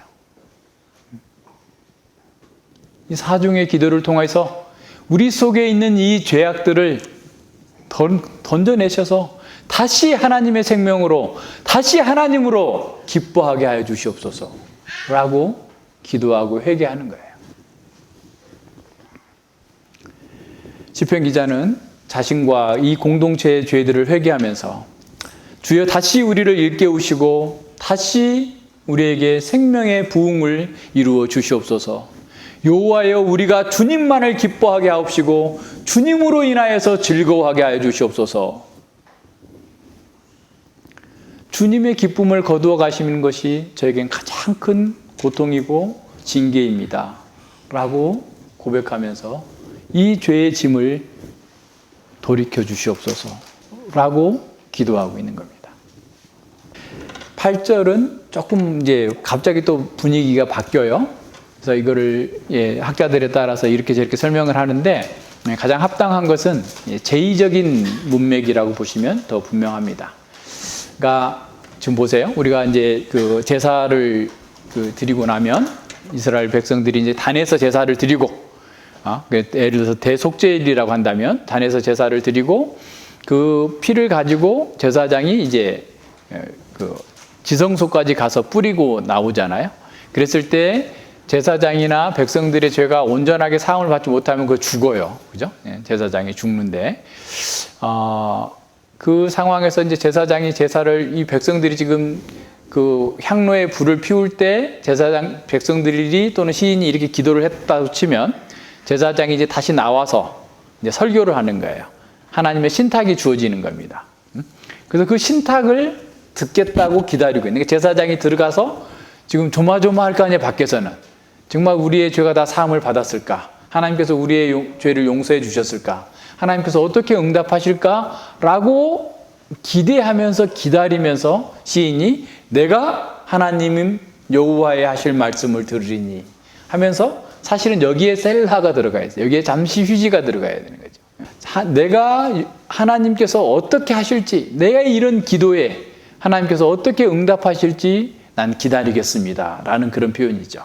이 사중의 기도를 통해서 우리 속에 있는 이 죄악들을 던져내셔서 다시 하나님의 생명으로, 다시 하나님으로 기뻐하게 하여 주시옵소서 라고 기도하고 회개하는 거예요. 시편 기자는 자신과 이 공동체의 죄들을 회개하면서 주여 다시 우리를 일깨우시고 다시 우리에게 생명의 부흥을 이루어 주시옵소서. 여호와여 우리가 주님만을 기뻐하게 하옵시고 주님으로 인하여서 즐거워하게 하여 주시옵소서. 주님의 기쁨을 거두어 가시는 것이 저에겐 가장 큰 고통이고 징계입니다 라고 고백하면서 이 죄의 짐을 돌이켜 주시옵소서 라고 기도하고 있는 겁니다. 8절은 조금 이제 갑자기 또 분위기가 바뀌어요. 그래서 이거를 학자들에 따라서 이렇게 저렇게 설명을 하는데 가장 합당한 것은 제의적인 문맥이라고 보시면 더 분명합니다. 그러니까 지금 보세요. 우리가 이제 그 제사를 드리고 나면 이스라엘 백성들이 이제 단에서 제사를 드리고 예를 들어서 대속죄일이라고 한다면 단에서 제사를 드리고 그 피를 가지고 제사장이 이제 그 지성소까지 가서 뿌리고 나오잖아요. 그랬을 때 제사장이나 백성들의 죄가 온전하게 사함을 받지 못하면 그거 죽어요. 그죠? 제사장이 죽는데 그 상황에서 이제 제사장이 제사를 이 백성들이 지금 그 향로에 불을 피울 때 백성들이 또는 시인이 이렇게 기도를 했다고 치면 제사장이 이제 다시 나와서 이제 설교를 하는 거예요. 하나님의 신탁이 주어지는 겁니다. 그래서 그 신탁을 듣겠다고 기다리고 있는 게 제사장이 들어가서 지금 조마조마할 거 아니에요. 밖에서는 정말 우리의 죄가 다 사함을 받았을까? 하나님께서 우리의 죄를 용서해 주셨을까? 하나님께서 어떻게 응답하실까라고 기대하면서 기다리면서 시인이 내가 하나님 여호와의 하실 말씀을 들으리니 하면서 사실은 여기에 셀라가 들어가야 돼요. 여기에 잠시 휴지가 들어가야 되는 거죠. 내가 하나님께서 어떻게 하실지, 내가 이런 기도에 하나님께서 어떻게 응답하실지 난 기다리겠습니다 라는 그런 표현이죠.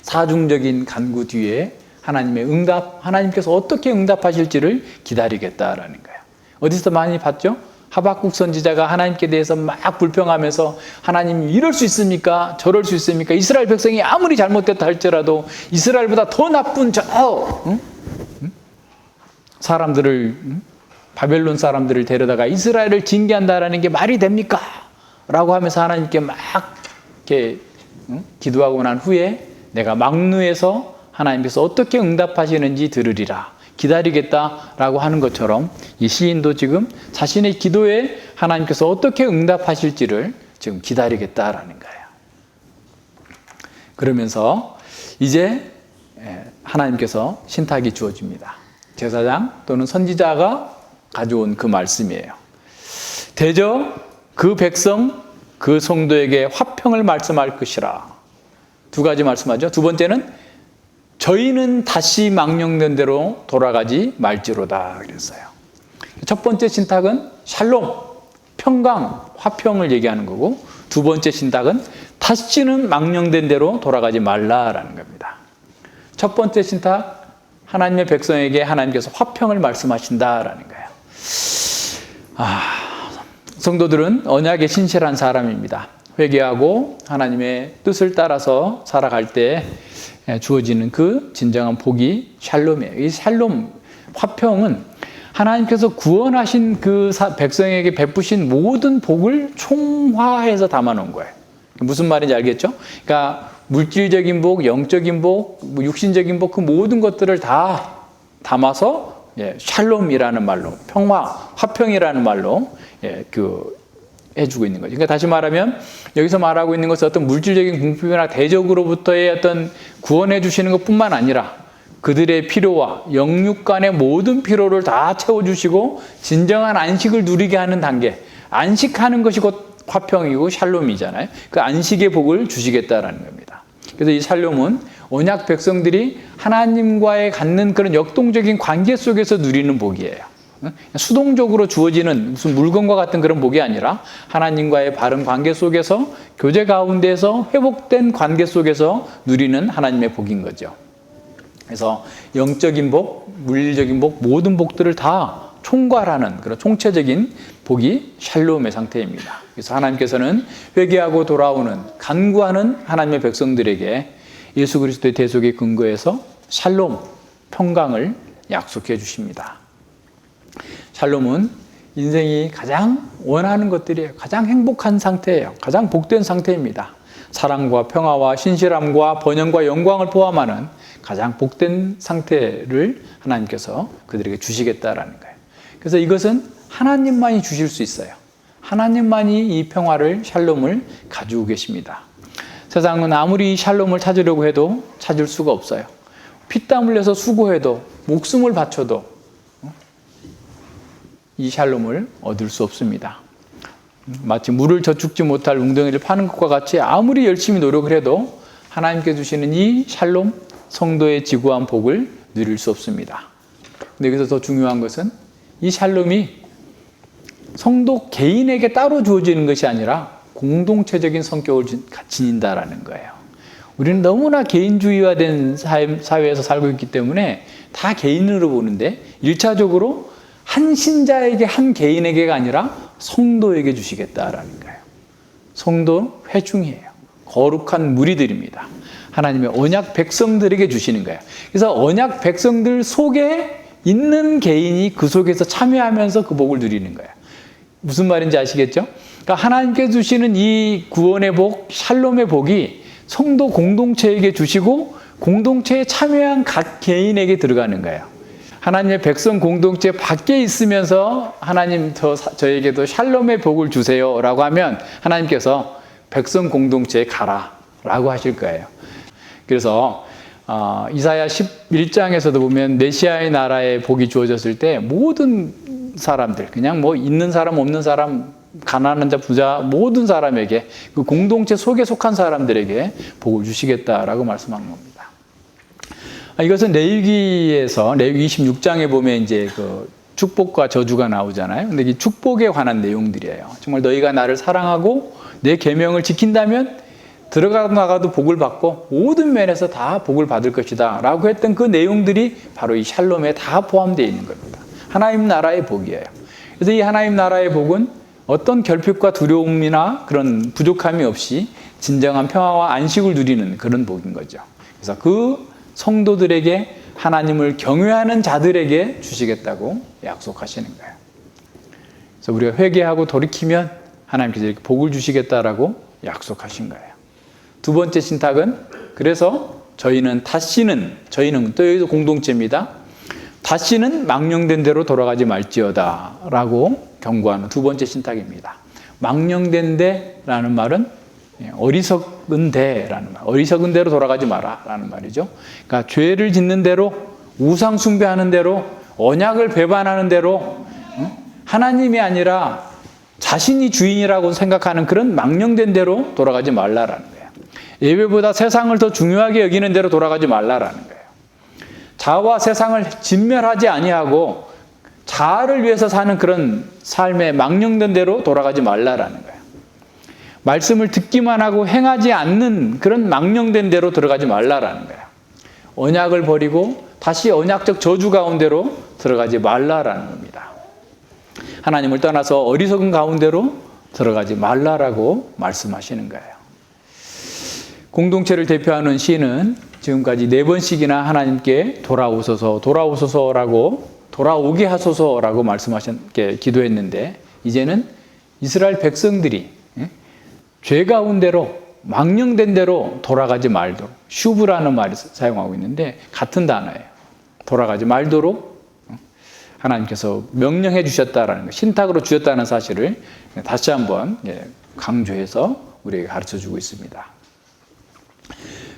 사중적인 간구 뒤에 하나님의 응답, 하나님께서 어떻게 응답하실지를 기다리겠다라는 거예요. 어디서 많이 봤죠? 하박국 선지자가 하나님께 대해서 막 불평하면서 하나님 이럴 수 있습니까? 저럴 수 있습니까? 이스라엘 백성이 아무리 잘못됐다 할지라도 이스라엘보다 더 나쁜 사람들을, 바벨론 사람들을 데려다가 이스라엘을 징계한다라는 게 말이 됩니까? 라고 하면서 하나님께 막 이렇게 기도하고 난 후에 내가 막루해서 하나님께서 어떻게 응답하시는지 들으리라, 기다리겠다라고 하는 것처럼 이 시인도 지금 자신의 기도에 하나님께서 어떻게 응답하실지를 지금 기다리겠다라는 거예요. 그러면서 이제 하나님께서 신탁이 주어집니다. 제사장 또는 선지자가 가져온 그 말씀이에요. 대저 그 백성 그 성도에게 화평을 말씀할 것이라. 두 가지 말씀하죠. 두 번째는 저희는 다시 망령된 대로 돌아가지 말지로다 그랬어요. 첫 번째 신탁은 샬롬, 평강, 화평을 얘기하는 거고, 두 번째 신탁은 다시는 망령된 대로 돌아가지 말라라는 겁니다. 첫 번째 신탁, 하나님의 백성에게 하나님께서 화평을 말씀하신다라는 거예요. 성도들은 언약에 신실한 사람입니다. 회개하고 하나님의 뜻을 따라서 살아갈 때 주어지는 그 진정한 복이 샬롬이에요. 이 샬롬, 화평은 하나님께서 구원하신 그 백성에게 베푸신 모든 복을 총화해서 담아놓은 거예요. 무슨 말인지 알겠죠? 그러니까 물질적인 복, 영적인 복, 육신적인 복, 그 모든 것들을 다 담아서 샬롬이라는 말로, 평화, 화평이라는 말로 해주고 있는 거죠. 그러니까 다시 말하면 여기서 말하고 있는 것은 어떤 물질적인 궁핍이나 대적으로부터의 어떤 구원해 주시는 것뿐만 아니라 그들의 필요와 영육 간의 모든 필요를 다 채워주시고 진정한 안식을 누리게 하는 단계, 안식하는 것이 곧 화평이고 샬롬이잖아요. 그 안식의 복을 주시겠다라는 겁니다. 그래서 이 샬롬은 언약 백성들이 하나님과의 갖는 그런 역동적인 관계 속에서 누리는 복이에요. 수동적으로 주어지는 무슨 물건과 같은 그런 복이 아니라 하나님과의 바른 관계 속에서, 교제 가운데서 회복된 관계 속에서 누리는 하나님의 복인 거죠. 그래서 영적인 복, 물질적인 복, 모든 복들을 다 총괄하는 그런 총체적인 복이 샬롬의 상태입니다. 그래서 하나님께서는 회개하고 돌아오는, 간구하는 하나님의 백성들에게 예수 그리스도의 대속에 근거해서 샬롬, 평강을 약속해 주십니다. 샬롬은 인생이 가장 원하는 것들이에요. 가장 행복한 상태예요. 가장 복된 상태입니다. 사랑과 평화와 신실함과 번영과 영광을 포함하는 가장 복된 상태를 하나님께서 그들에게 주시겠다라는 거예요. 그래서 이것은 하나님만이 주실 수 있어요. 하나님만이 이 평화를, 샬롬을 가지고 계십니다. 세상은 아무리 샬롬을 찾으려고 해도 찾을 수가 없어요. 피땀 흘려서 수고해도, 목숨을 바쳐도 이 샬롬을 얻을 수 없습니다. 마치 물을 저축지 못할 웅덩이를 파는 것과 같이 아무리 열심히 노력을 해도 하나님께 주시는 이 샬롬, 성도의 지구한 복을 누릴 수 없습니다. 근데 여기서 더 중요한 것은 이 샬롬이 성도 개인에게 따로 주어지는 것이 아니라 공동체적인 성격을 지닌다라는 거예요. 우리는 너무나 개인주의화된 사회에서 살고 있기 때문에 다 개인으로 보는데 1차적으로 한 신자에게, 한 개인에게가 아니라 성도에게 주시겠다라는 거예요. 성도 회중이에요. 거룩한 무리들입니다. 하나님의 언약 백성들에게 주시는 거예요. 그래서 언약 백성들 속에 있는 개인이 그 속에서 참여하면서 그 복을 누리는 거예요. 무슨 말인지 아시겠죠? 그러니까 하나님께 주시는 이 구원의 복, 샬롬의 복이 성도 공동체에게 주시고 공동체에 참여한 각 개인에게 들어가는 거예요. 하나님의 백성 공동체 밖에 있으면서 하나님 저에게도 샬롬의 복을 주세요 라고 하면 하나님께서 백성 공동체에 가라 라고 하실 거예요. 그래서 이사야 11장에서도 보면 메시아의 나라에 복이 주어졌을 때 모든 사람들, 그냥 뭐 있는 사람 없는 사람 가난한 자, 부자 모든 사람에게 그 공동체 속에 속한 사람들에게 복을 주시겠다라고 말씀한 겁니다. 이것은 레위기에서 레위기 26장에 보면 이제 그 축복과 저주가 나오잖아요. 근데 이 축복에 관한 내용들이에요. 정말 너희가 나를 사랑하고 내 계명을 지킨다면 들어가 나가도 복을 받고 모든 면에서 다 복을 받을 것이다 라고 했던 그 내용들이 바로 이 샬롬에 다 포함되어 있는 겁니다. 하나님 나라의 복이에요. 그래서 이 하나님 나라의 복은 어떤 결핍과 두려움이나 그런 부족함이 없이 진정한 평화와 안식을 누리는 그런 복인 거죠. 그래서 그 성도들에게 하나님을 경외하는 자들에게 주시겠다고 약속하시는 거예요. 그래서 우리가 회개하고 돌이키면 하나님께서 이렇게 복을 주시겠다라고 약속하신 거예요. 두 번째 신탁은 그래서 저희는 또 여기도 공동체입니다. 다시는 망령된 대로 돌아가지 말지어다 라고 경고하는 두 번째 신탁입니다. 망령된 대라는 말은 어리석은 대라는 말, 어리석은 대로 돌아가지 마라 라는 말이죠. 그러니까 죄를 짓는 대로, 우상 숭배하는 대로, 언약을 배반하는 대로 하나님이 아니라 자신이 주인이라고 생각하는 그런 망령된 대로 돌아가지 말라라는 거예요. 예배보다 세상을 더 중요하게 여기는 대로 돌아가지 말라라는 거예요. 자아와 세상을 진멸하지 아니하고 자아를 위해서 사는 그런 삶의 망령된 대로 돌아가지 말라라는 거예요. 말씀을 듣기만 하고 행하지 않는 그런 망령된 대로 들어가지 말라라는 거예요. 언약을 버리고 다시 언약적 저주 가운데로 들어가지 말라라는 겁니다. 하나님을 떠나서 어리석은 가운데로 들어가지 말라라고 말씀하시는 거예요. 공동체를 대표하는 시인은 지금까지 4번씩이나 하나님께 돌아오소서라고 돌아오게 하소서라고 기도했는데 이제는 이스라엘 백성들이 죄 가운데로 망령된 대로 돌아가지 말도록 슈브라는 말을 사용하고 있는데 같은 단어예요. 돌아가지 말도록 하나님께서 명령해 주셨다라는 것, 신탁으로 주셨다는 사실을 다시 한번 강조해서 우리에게 가르쳐 주고 있습니다.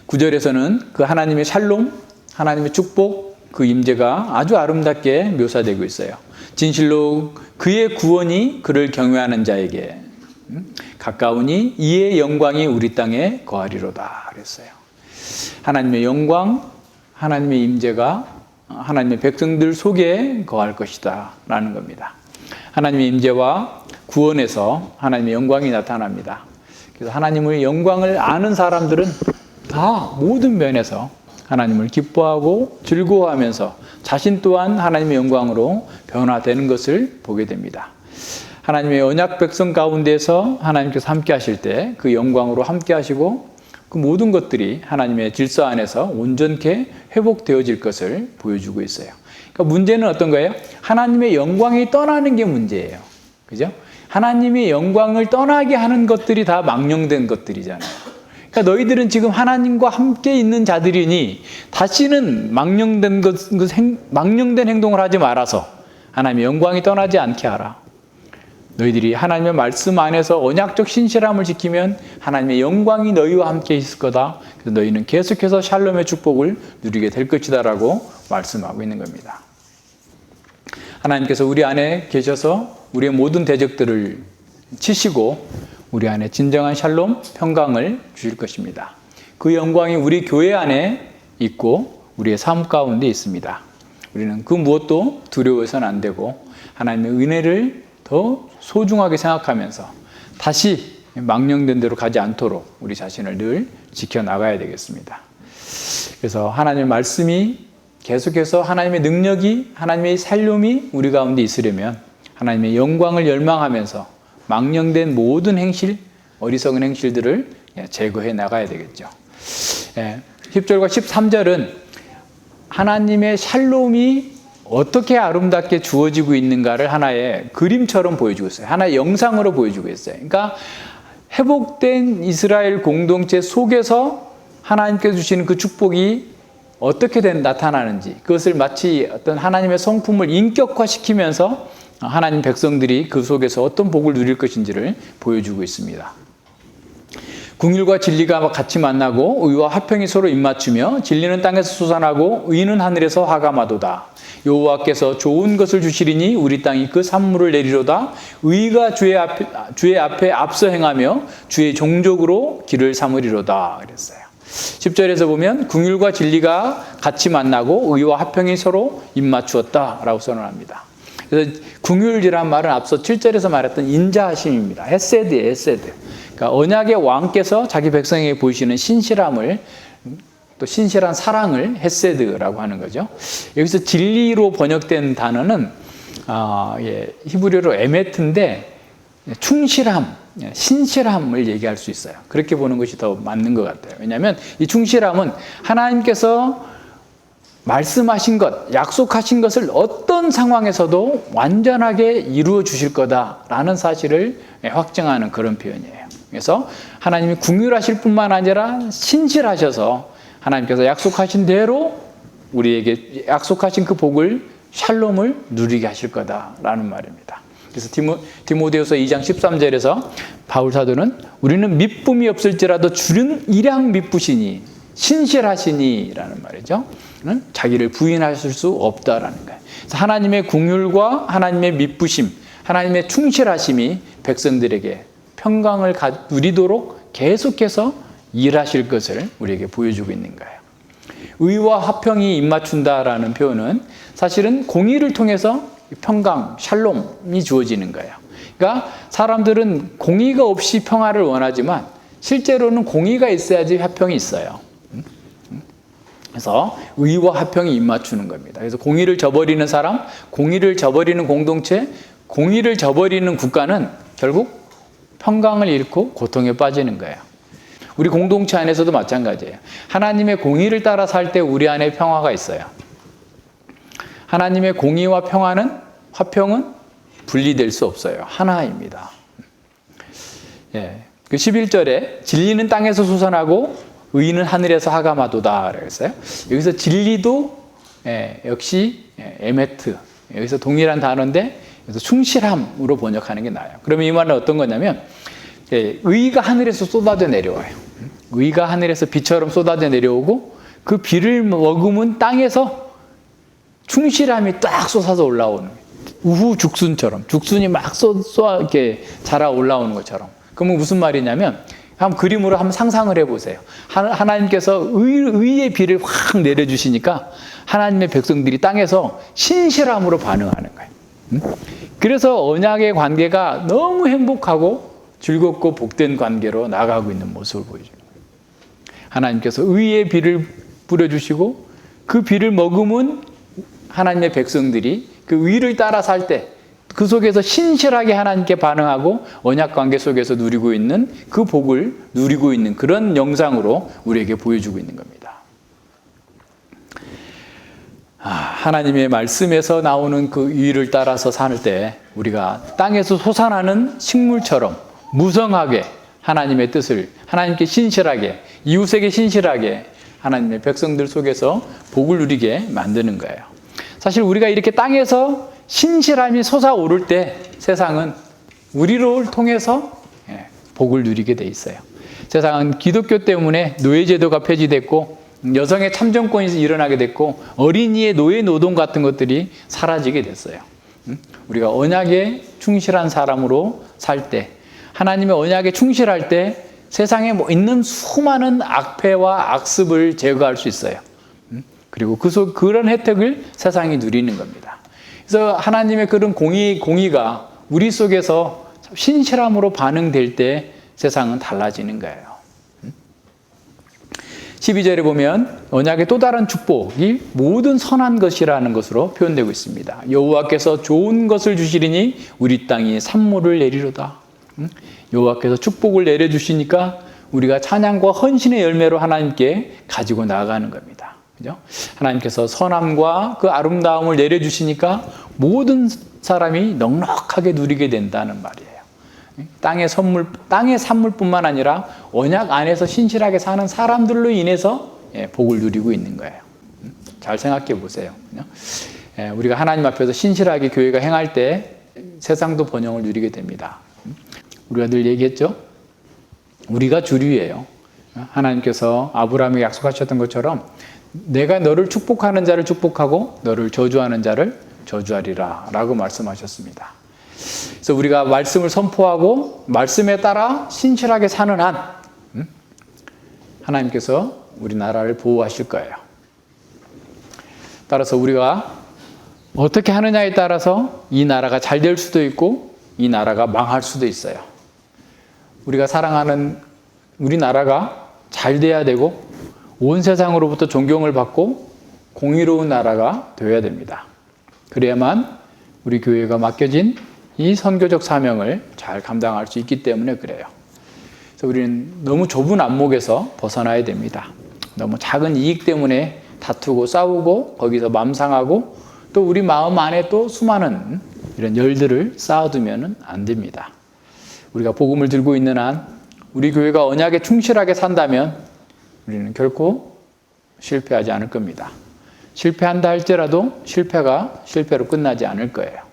9절에서는 그 하나님의 샬롬, 하나님의 축복, 그 임재가 아주 아름답게 묘사되고 있어요. 진실로 그의 구원이 그를 경외하는 자에게 가까우니 이의 영광이 우리 땅에 거하리로다 그랬어요. 하나님의 영광, 하나님의 임재가 하나님의 백성들 속에 거할 것이다 라는 겁니다. 하나님의 임재와 구원에서 하나님의 영광이 나타납니다. 그래서 하나님의 영광을 아는 사람들은 다 모든 면에서 하나님을 기뻐하고 즐거워하면서 자신 또한 하나님의 영광으로 변화되는 것을 보게 됩니다. 하나님의 언약 백성 가운데서 하나님께서 함께 하실 때 그 영광으로 함께 하시고 그 모든 것들이 하나님의 질서 안에서 온전케 회복되어질 것을 보여주고 있어요. 그러니까 문제는 어떤 거예요? 하나님의 영광이 떠나는 게 문제예요. 그죠? 하나님의 영광을 떠나게 하는 것들이 다 망령된 것들이잖아요. 그러니까 너희들은 지금 하나님과 함께 있는 자들이니 다시는 망령된 행동을 하지 말아서 하나님의 영광이 떠나지 않게 하라. 너희들이 하나님의 말씀 안에서 언약적 신실함을 지키면 하나님의 영광이 너희와 함께 있을 거다. 그래서 너희는 계속해서 샬롬의 축복을 누리게 될 것이다 라고 말씀하고 있는 겁니다. 하나님께서 우리 안에 계셔서 우리의 모든 대적들을 치시고 우리 안에 진정한 샬롬, 평강을 주실 것입니다. 그 영광이 우리 교회 안에 있고 우리의 삶 가운데 있습니다. 우리는 그 무엇도 두려워해서는 안 되고 하나님의 은혜를 더 소중하게 생각하면서 다시 망령된 대로 가지 않도록 우리 자신을 늘 지켜나가야 되겠습니다. 그래서 하나님의 말씀이 계속해서 하나님의 능력이, 하나님의 샬롬이 우리 가운데 있으려면 하나님의 영광을 열망하면서 망령된 모든 행실, 어리석은 행실들을 제거해 나가야 되겠죠. 10절과 13절은 하나님의 샬롬이 어떻게 아름답게 주어지고 있는가를 하나의 그림처럼 보여주고 있어요. 하나의 영상으로 보여주고 있어요. 그러니까 회복된 이스라엘 공동체 속에서 하나님께서 주시는 그 축복이 어떻게 나타나는지 그것을 마치 어떤 하나님의 성품을 인격화시키면서 하나님 백성들이 그 속에서 어떤 복을 누릴 것인지를 보여주고 있습니다. 궁율과 진리가 같이 만나고 의와 화평이 서로 입맞추며 진리는 땅에서 솟아나고 의는 하늘에서 화감하도다. 여호와께서 좋은 것을 주시리니 우리 땅이 그 산물을 내리로다. 의가 주의 앞에 앞서 행하며 주의 종족으로 길을 삼으리로다 그랬어요. 10절에서 보면 궁율과 진리가 같이 만나고 의와 화평이 서로 입맞추었다라고 선언합니다. 그래서 궁율이란 말은 앞서 7절에서 말했던 인자하심입니다. 헤세드예요, 헤세드. 그러니까 언약의 왕께서 자기 백성에게 보이시는 신실함을, 또 신실한 사랑을 헤세드라고 하는 거죠. 여기서 진리로 번역된 단어는 히브리어로 에메트인데 충실함, 신실함을 얘기할 수 있어요. 그렇게 보는 것이 더 맞는 것 같아요. 왜냐하면 이 충실함은 하나님께서 말씀하신 것, 약속하신 것을 어떤 상황에서도 완전하게 이루어 주실 거다라는 사실을 확증하는 그런 표현이에요. 그래서 하나님이 궁휼하실 뿐만 아니라 신실하셔서 하나님께서 약속하신 대로 우리에게 약속하신 그 복을, 샬롬을 누리게 하실 거다라는 말입니다. 그래서 디모데후서 2장 13절에서 바울 사도는 우리는 미쁨이 없을지라도 주는 일양 미쁘시니 신실하시니 라는 말이죠. 자기를 부인하실 수 없다라는 거예요. 그래서 하나님의 궁휼과 하나님의 미쁘심, 하나님의 충실하심이 백성들에게 평강을 누리도록 계속해서 일하실 것을 우리에게 보여주고 있는 거예요. 의와 화평이 입맞춘다라는 표현은 사실은 공의를 통해서 평강, 샬롬이 주어지는 거예요. 그러니까 사람들은 공의가 없이 평화를 원하지만 실제로는 공의가 있어야지 화평이 있어요. 그래서 의와 화평이 입맞추는 겁니다. 그래서 공의를 저버리는 사람, 공의를 저버리는 공동체, 공의를 저버리는 국가는 결국 평강을 잃고 고통에 빠지는 거예요. 우리 공동체 안에서도 마찬가지예요. 하나님의 공의를 따라 살 때 우리 안에 평화가 있어요. 하나님의 공의와 화평은 분리될 수 없어요. 하나입니다. 그 11절에 진리는 땅에서 솟아나고 의는 하늘에서 하감하도다 그랬어요. 여기서 진리도 역시 에메트, 여기서 동일한 단어인데 그래서 충실함으로 번역하는 게 나아요. 그러면 이 말은 어떤 거냐면 의가 하늘에서 쏟아져 내려와요. 의가 하늘에서 비처럼 쏟아져 내려오고 그 비를 머금은 땅에서 충실함이 딱 쏟아져 올라오는 우후 죽순처럼 죽순이 막 이렇게 자라 올라오는 것처럼. 그러면 무슨 말이냐면 한번 그림으로 한번 상상을 해보세요. 하나님께서 의의 비를 확 내려주시니까 하나님의 백성들이 땅에서 신실함으로 반응하는 거예요. 그래서 언약의 관계가 너무 행복하고 즐겁고 복된 관계로 나가고 있는 모습을 보여줍니다. 하나님께서 의의 비를 뿌려주시고 그 비를 머금은 하나님의 백성들이 그 의를 따라 살 때 그 속에서 신실하게 하나님께 반응하고 언약 관계 속에서 누리고 있는 그 복을 누리고 있는 그런 영상으로 우리에게 보여주고 있는 겁니다. 하나님의 말씀에서 나오는 그 의를 따라서 살 때 우리가 땅에서 솟아나는 식물처럼 무성하게 하나님의 뜻을 하나님께 신실하게 이웃에게 신실하게 하나님의 백성들 속에서 복을 누리게 만드는 거예요. 사실 우리가 이렇게 땅에서 신실함이 솟아오를 때 세상은 우리를 통해서 복을 누리게 돼 있어요. 세상은 기독교 때문에 노예제도가 폐지됐고 여성의 참정권이 일어나게 됐고 어린이의 노예 노동 같은 것들이 사라지게 됐어요. 우리가 언약에 충실한 사람으로 살 때 하나님의 언약에 충실할 때 세상에 있는 수많은 악패와 악습을 제거할 수 있어요. 그리고 그런 혜택을 세상이 누리는 겁니다. 그래서 하나님의 그런 공의가 우리 속에서 신실함으로 반응될 때 세상은 달라지는 거예요. 12절에 보면 언약의 또 다른 축복이 모든 선한 것이라는 것으로 표현되고 있습니다. 여호와께서 좋은 것을 주시리니 우리 땅이 산물을 내리로다. 여호와께서 축복을 내려주시니까 우리가 찬양과 헌신의 열매로 하나님께 가지고 나아가는 겁니다. 그죠? 하나님께서 선함과 그 아름다움을 내려주시니까 모든 사람이 넉넉하게 누리게 된다는 말이에요. 땅의 산물뿐만 아니라 언약 안에서 신실하게 사는 사람들로 인해서 복을 누리고 있는 거예요. 잘 생각해 보세요. 우리가 하나님 앞에서 신실하게 교회가 행할 때 세상도 번영을 누리게 됩니다. 우리가 늘 얘기했죠? 우리가 주류예요. 하나님께서 아브라함에게 약속하셨던 것처럼 내가 너를 축복하는 자를 축복하고 너를 저주하는 자를 저주하리라 라고 말씀하셨습니다. 그래서 우리가 말씀을 선포하고 말씀에 따라 신실하게 사는 한 하나님께서 우리나라를 보호하실 거예요. 따라서 우리가 어떻게 하느냐에 따라서 이 나라가 잘 될 수도 있고 이 나라가 망할 수도 있어요. 우리가 사랑하는 우리나라가 잘 돼야 되고 온 세상으로부터 존경을 받고 공의로운 나라가 되어야 됩니다. 그래야만 우리 교회가 맡겨진 이 선교적 사명을 잘 감당할 수 있기 때문에 그래요. 그래서 우리는 너무 좁은 안목에서 벗어나야 됩니다. 너무 작은 이익 때문에 다투고 싸우고 거기서 맘상하고 또 우리 마음 안에 또 수많은 이런 열들을 쌓아두면 안 됩니다. 우리가 복음을 들고 있는 한 우리 교회가 언약에 충실하게 산다면 우리는 결코 실패하지 않을 겁니다. 실패한다 할지라도 실패가 실패로 끝나지 않을 거예요.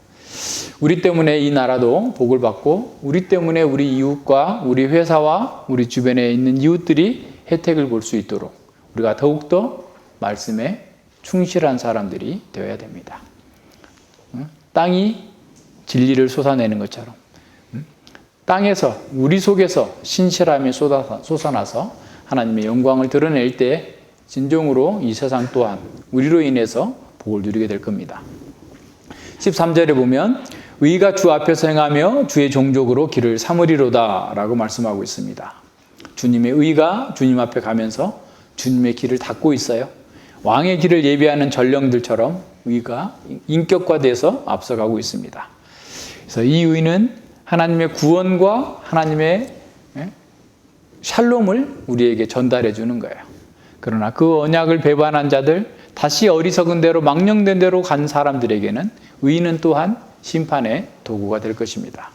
우리 때문에 이 나라도 복을 받고 우리 때문에 우리 이웃과 우리 회사와 우리 주변에 있는 이웃들이 혜택을 볼 수 있도록 우리가 더욱더 말씀에 충실한 사람들이 되어야 됩니다. 땅이 진리를 솟아내는 것처럼 땅에서 우리 속에서 신실함이 솟아나서 하나님의 영광을 드러낼 때 진정으로 이 세상 또한 우리로 인해서 복을 누리게 될 겁니다. 13절에 보면 의가 주 앞에서 행하며 주의 종족으로 길을 삼으리로다 라고 말씀하고 있습니다. 주님의 의가 주님 앞에 가면서 주님의 길을 닦고 있어요. 왕의 길을 예비하는 전령들처럼 의가 인격화돼서 앞서가고 있습니다. 그래서 이 의는 하나님의 구원과 하나님의 샬롬을 우리에게 전달해 주는 거예요. 그러나 그 언약을 배반한 자들, 다시 어리석은 대로 망령된 대로 간 사람들에게는 의는 또한 심판의 도구가 될 것입니다.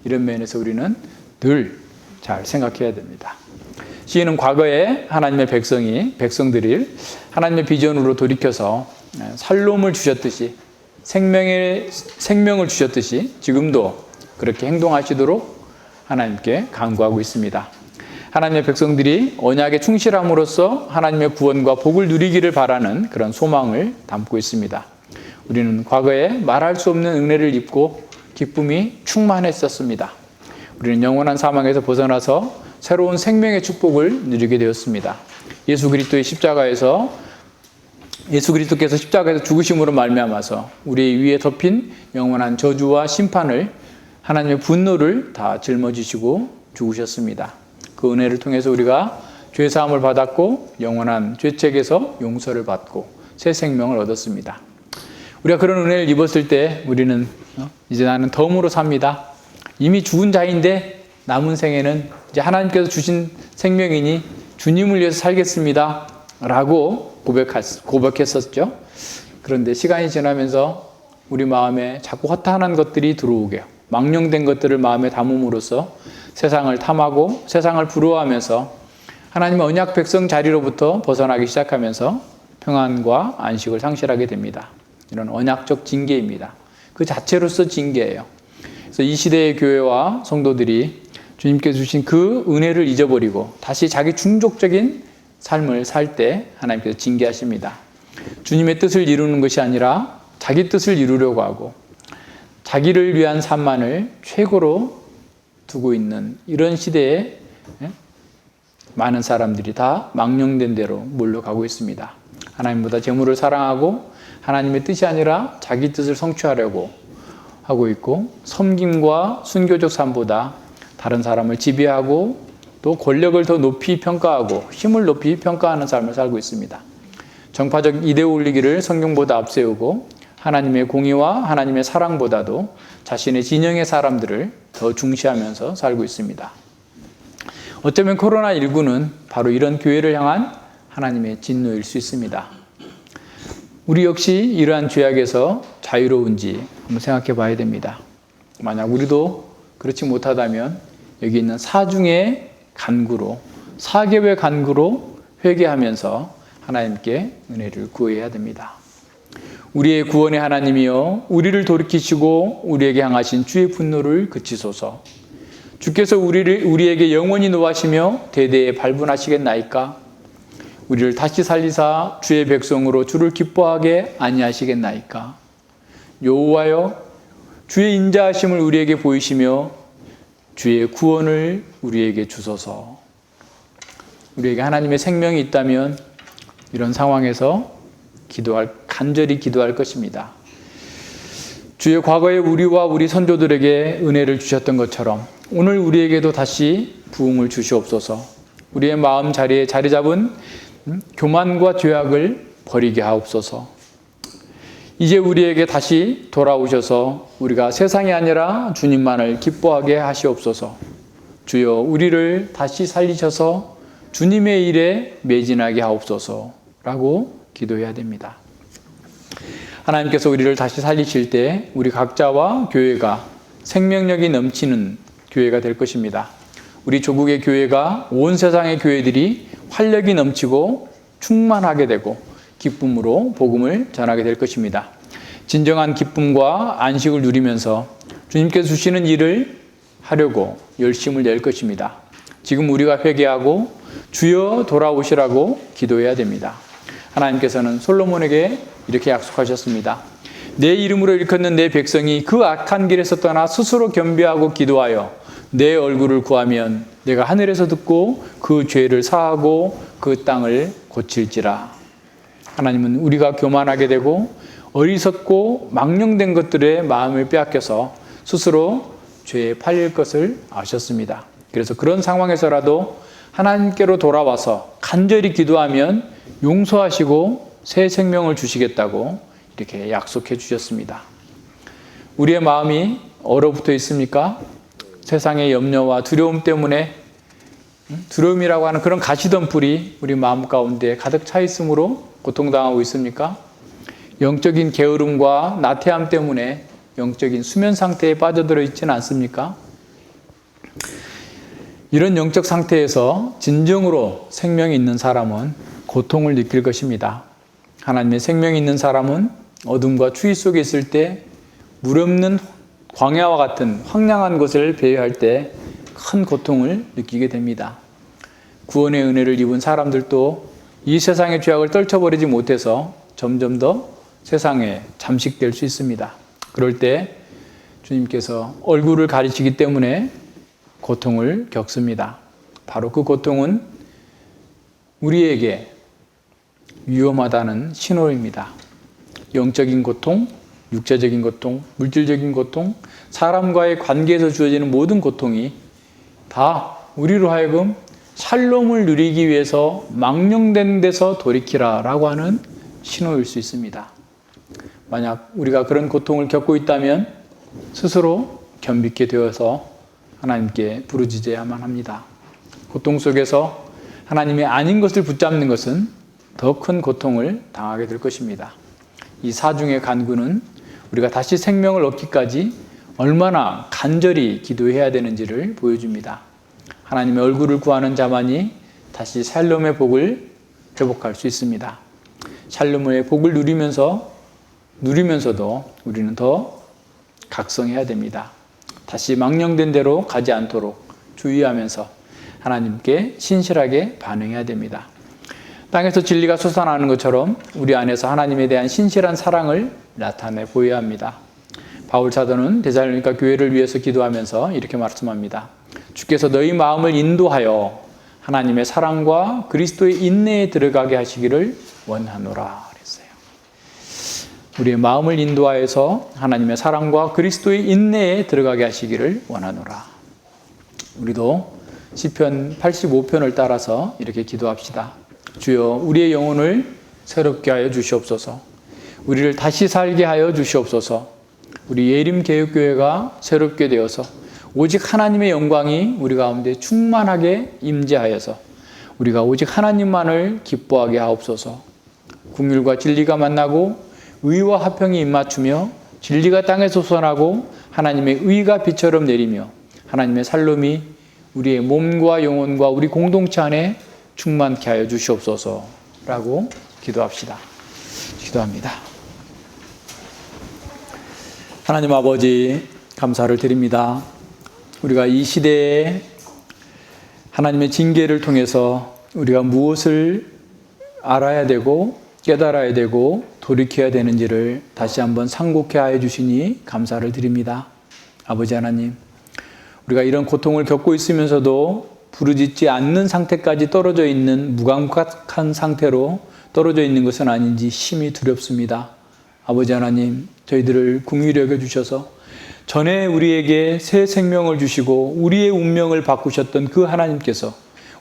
이런 면에서 우리는 늘 잘 생각해야 됩니다. 시인은 과거에 하나님의 백성들이 하나님의 비전으로 돌이켜서 샬롬을 주셨듯이 생명을 주셨듯이 지금도 그렇게 행동하시도록 하나님께 간구하고 있습니다. 하나님의 백성들이 언약에 충실함으로써 하나님의 구원과 복을 누리기를 바라는 그런 소망을 담고 있습니다. 우리는 과거에 말할 수 없는 은혜를 입고 기쁨이 충만했었습니다. 우리는 영원한 사망에서 벗어나서 새로운 생명의 축복을 누리게 되었습니다. 예수 그리스도께서 십자가에서 죽으심으로 말미암아서 우리 위에 덮인 영원한 저주와 심판을 하나님의 분노를 다 짊어지시고 죽으셨습니다. 그 은혜를 통해서 우리가 죄사함을 받았고 영원한 죄책에서 용서를 받고 새 생명을 얻었습니다. 우리가 그런 은혜를 입었을 때 우리는 이제 나는 덤으로 삽니다. 이미 죽은 자인데 남은 생에는 이제 하나님께서 주신 생명이니 주님을 위해서 살겠습니다 라고 고백했었죠. 그런데 시간이 지나면서 우리 마음에 자꾸 허탄한 것들이 들어오게 망령된 것들을 마음에 담음으로써 세상을 탐하고 세상을 부러워하면서 하나님의 언약 백성 자리로부터 벗어나기 시작하면서 평안과 안식을 상실하게 됩니다. 이런 언약적 징계입니다. 그 자체로서 징계예요. 그래서 이 시대의 교회와 성도들이 주님께서 주신 그 은혜를 잊어버리고 다시 자기 충족적인 삶을 살 때 하나님께서 징계하십니다. 주님의 뜻을 이루는 것이 아니라 자기 뜻을 이루려고 하고 자기를 위한 삶만을 최고로 두고 있는 이런 시대에 많은 사람들이 다 망령된 대로 몰려가고 있습니다. 하나님보다 재물을 사랑하고 하나님의 뜻이 아니라 자기 뜻을 성취하려고 하고 있고 섬김과 순교적 삶보다 다른 사람을 지배하고 또 권력을 더 높이 평가하고 힘을 높이 평가하는 삶을 살고 있습니다. 정파적 이데올로기를 성경보다 앞세우고 하나님의 공의와 하나님의 사랑보다도 자신의 진영의 사람들을 더 중시하면서 살고 있습니다. 어쩌면 코로나19는 바로 이런 교회를 향한 하나님의 진노일 수 있습니다. 우리 역시 이러한 죄악에서 자유로운지 한번 생각해 봐야 됩니다. 만약 우리도 그렇지 못하다면 여기 있는 사중의 간구로, 사개의 간구로 회개하면서 하나님께 은혜를 구해야 됩니다. 우리의 구원의 하나님이여 우리를 돌이키시고 우리에게 향하신 주의 분노를 그치소서. 주께서 우리에게 영원히 노하시며 대대에 발분하시겠나이까? 우리를 다시 살리사 주의 백성으로 주를 기뻐하게 아니하시겠나이까. 여호와여, 주의 인자하심을 우리에게 보이시며 주의 구원을 우리에게 주소서. 우리에게 하나님의 생명이 있다면 이런 상황에서 간절히 기도할 것입니다. 주의 과거에 우리와 우리 선조들에게 은혜를 주셨던 것처럼 오늘 우리에게도 다시 부흥을 주시옵소서. 우리의 마음 자리에 자리 잡은 교만과 죄악을 버리게 하옵소서. 이제 우리에게 다시 돌아오셔서 우리가 세상이 아니라 주님만을 기뻐하게 하시옵소서. 주여, 우리를 다시 살리셔서 주님의 일에 매진하게 하옵소서라고 기도해야 됩니다. 하나님께서 우리를 다시 살리실 때 우리 각자와 교회가 생명력이 넘치는 교회가 될 것입니다. 우리 조국의 교회가 온 세상의 교회들이 활력이 넘치고 충만하게 되고 기쁨으로 복음을 전하게 될 것입니다. 진정한 기쁨과 안식을 누리면서 주님께서 주시는 일을 하려고 열심을 낼 것입니다. 지금 우리가 회개하고 주여 돌아오시라고 기도해야 됩니다. 하나님께서는 솔로몬에게 이렇게 약속하셨습니다. 내 이름으로 일컫는 내 백성이 그 악한 길에서 떠나 스스로 겸비하고 기도하여 내 얼굴을 구하면 내가 하늘에서 듣고 그 죄를 사하고 그 땅을 고칠지라. 하나님은 우리가 교만하게 되고 어리석고 망령된 것들의 마음을 빼앗겨서 스스로 죄에 팔릴 것을 아셨습니다. 그래서 그런 상황에서라도 하나님께로 돌아와서 간절히 기도하면 용서하시고 새 생명을 주시겠다고 이렇게 약속해 주셨습니다. 우리의 마음이 얼어붙어 있습니까? 세상의 염려와 두려움 때문에 두려움이라고 하는 그런 가시덤불이 우리 마음 가운데 가득 차 있으므로 고통당하고 있습니까? 영적인 게으름과 나태함 때문에 영적인 수면 상태에 빠져들어 있지는 않습니까? 이런 영적 상태에서 진정으로 생명이 있는 사람은 고통을 느낄 것입니다. 하나님의 생명이 있는 사람은 어둠과 추위 속에 있을 때 물 없는 광야와 같은 황량한 곳을 배회할 때 큰 고통을 느끼게 됩니다. 구원의 은혜를 입은 사람들도 이 세상의 죄악을 떨쳐버리지 못해서 점점 더 세상에 잠식될 수 있습니다. 그럴 때 주님께서 얼굴을 가리시기 때문에 고통을 겪습니다. 바로 그 고통은 우리에게 위험하다는 신호입니다. 영적인 고통, 육체적인 고통, 물질적인 고통, 사람과의 관계에서 주어지는 모든 고통이 다 우리로 하여금 샬롬을 누리기 위해서 망령된 데서 돌이키라라고 하는 신호일 수 있습니다. 만약 우리가 그런 고통을 겪고 있다면 스스로 겸비케 되어서 하나님께 부르짖어야만 합니다. 고통 속에서 하나님이 아닌 것을 붙잡는 것은 더 큰 고통을 당하게 될 것입니다. 이 사중의 간구는 우리가 다시 생명을 얻기까지 얼마나 간절히 기도해야 되는지를 보여줍니다. 하나님의 얼굴을 구하는 자만이 다시 샬롬의 복을 회복할 수 있습니다. 샬롬의 복을 누리면서도 우리는 더 각성해야 됩니다. 다시 망령된 대로 가지 않도록 주의하면서 하나님께 신실하게 반응해야 됩니다. 땅에서 진리가 솟아나는 것처럼 우리 안에서 하나님에 대한 신실한 사랑을 나타내 보여야 합니다. 바울 사도는 데살로니가 교회를 위해서 기도하면서 이렇게 말씀합니다. 주께서 너희 마음을 인도하여 하나님의 사랑과 그리스도의 인내에 들어가게 하시기를 원하노라 그랬어요. 우리의 마음을 인도하여서 하나님의 사랑과 그리스도의 인내에 들어가게 하시기를 원하노라. 우리도 시편 85편을 따라서 이렇게 기도합시다. 주여, 우리의 영혼을 새롭게 하여 주시옵소서. 우리를 다시 살게 하여 주시옵소서. 우리 예림개혁교회가 새롭게 되어서 오직 하나님의 영광이 우리 가운데 충만하게 임재하여서 우리가 오직 하나님만을 기뻐하게 하옵소서. 긍휼과 진리가 만나고 의와 화평이 입맞추며 진리가 땅에 솟아나고 하나님의 의가 비처럼 내리며 하나님의 샬롬이 우리의 몸과 영혼과 우리 공동체 안에 충만케 하여 주시옵소서라고 기도합시다. 기도합니다. 하나님 아버지, 감사를 드립니다. 우리가 이 시대에 하나님의 징계를 통해서 우리가 무엇을 알아야 되고 깨달아야 되고 돌이켜야 되는지를 다시 한번 상고케 하여 주시니 감사를 드립니다. 아버지 하나님, 우리가 이런 고통을 겪고 있으면서도 부르짖지 않는 상태까지 떨어져 있는 무감각한 상태로 떨어져 있는 것은 아닌지 심히 두렵습니다. 아버지 하나님, 저희들을 긍휼히 여겨주셔서 전에 우리에게 새 생명을 주시고 우리의 운명을 바꾸셨던 그 하나님께서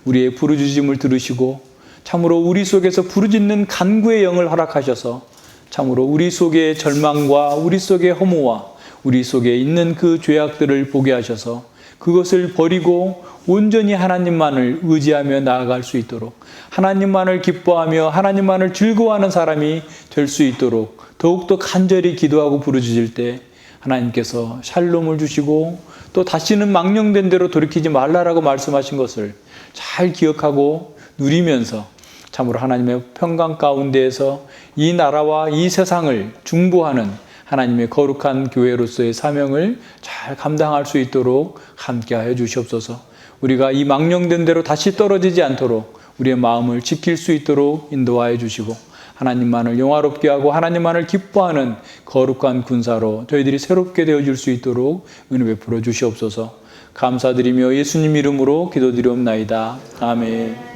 우리의 부르짖음을 들으시고 참으로 우리 속에서 부르짖는 간구의 영을 허락하셔서 참으로 우리 속의 절망과 우리 속의 허무와 우리 속에 있는 그 죄악들을 보게 하셔서 그것을 버리고 온전히 하나님만을 의지하며 나아갈 수 있도록 하나님만을 기뻐하며 하나님만을 즐거워하는 사람이 될 수 있도록 더욱더 간절히 기도하고 부르짖을 때 하나님께서 샬롬을 주시고 또 다시는 망령된 대로 돌이키지 말라라고 말씀하신 것을 잘 기억하고 누리면서 참으로 하나님의 평강 가운데에서 이 나라와 이 세상을 중보하는 하나님의 거룩한 교회로서의 사명을 잘 감당할 수 있도록 함께하여 주시옵소서. 우리가 이 망령된 대로 다시 떨어지지 않도록 우리의 마음을 지킬 수 있도록 인도하여 주시고 하나님만을 영화롭게 하고 하나님만을 기뻐하는 거룩한 군사로 저희들이 새롭게 되어질 수 있도록 은혜 베풀어 주시옵소서. 감사드리며 예수님 이름으로 기도드리옵나이다. 아멘.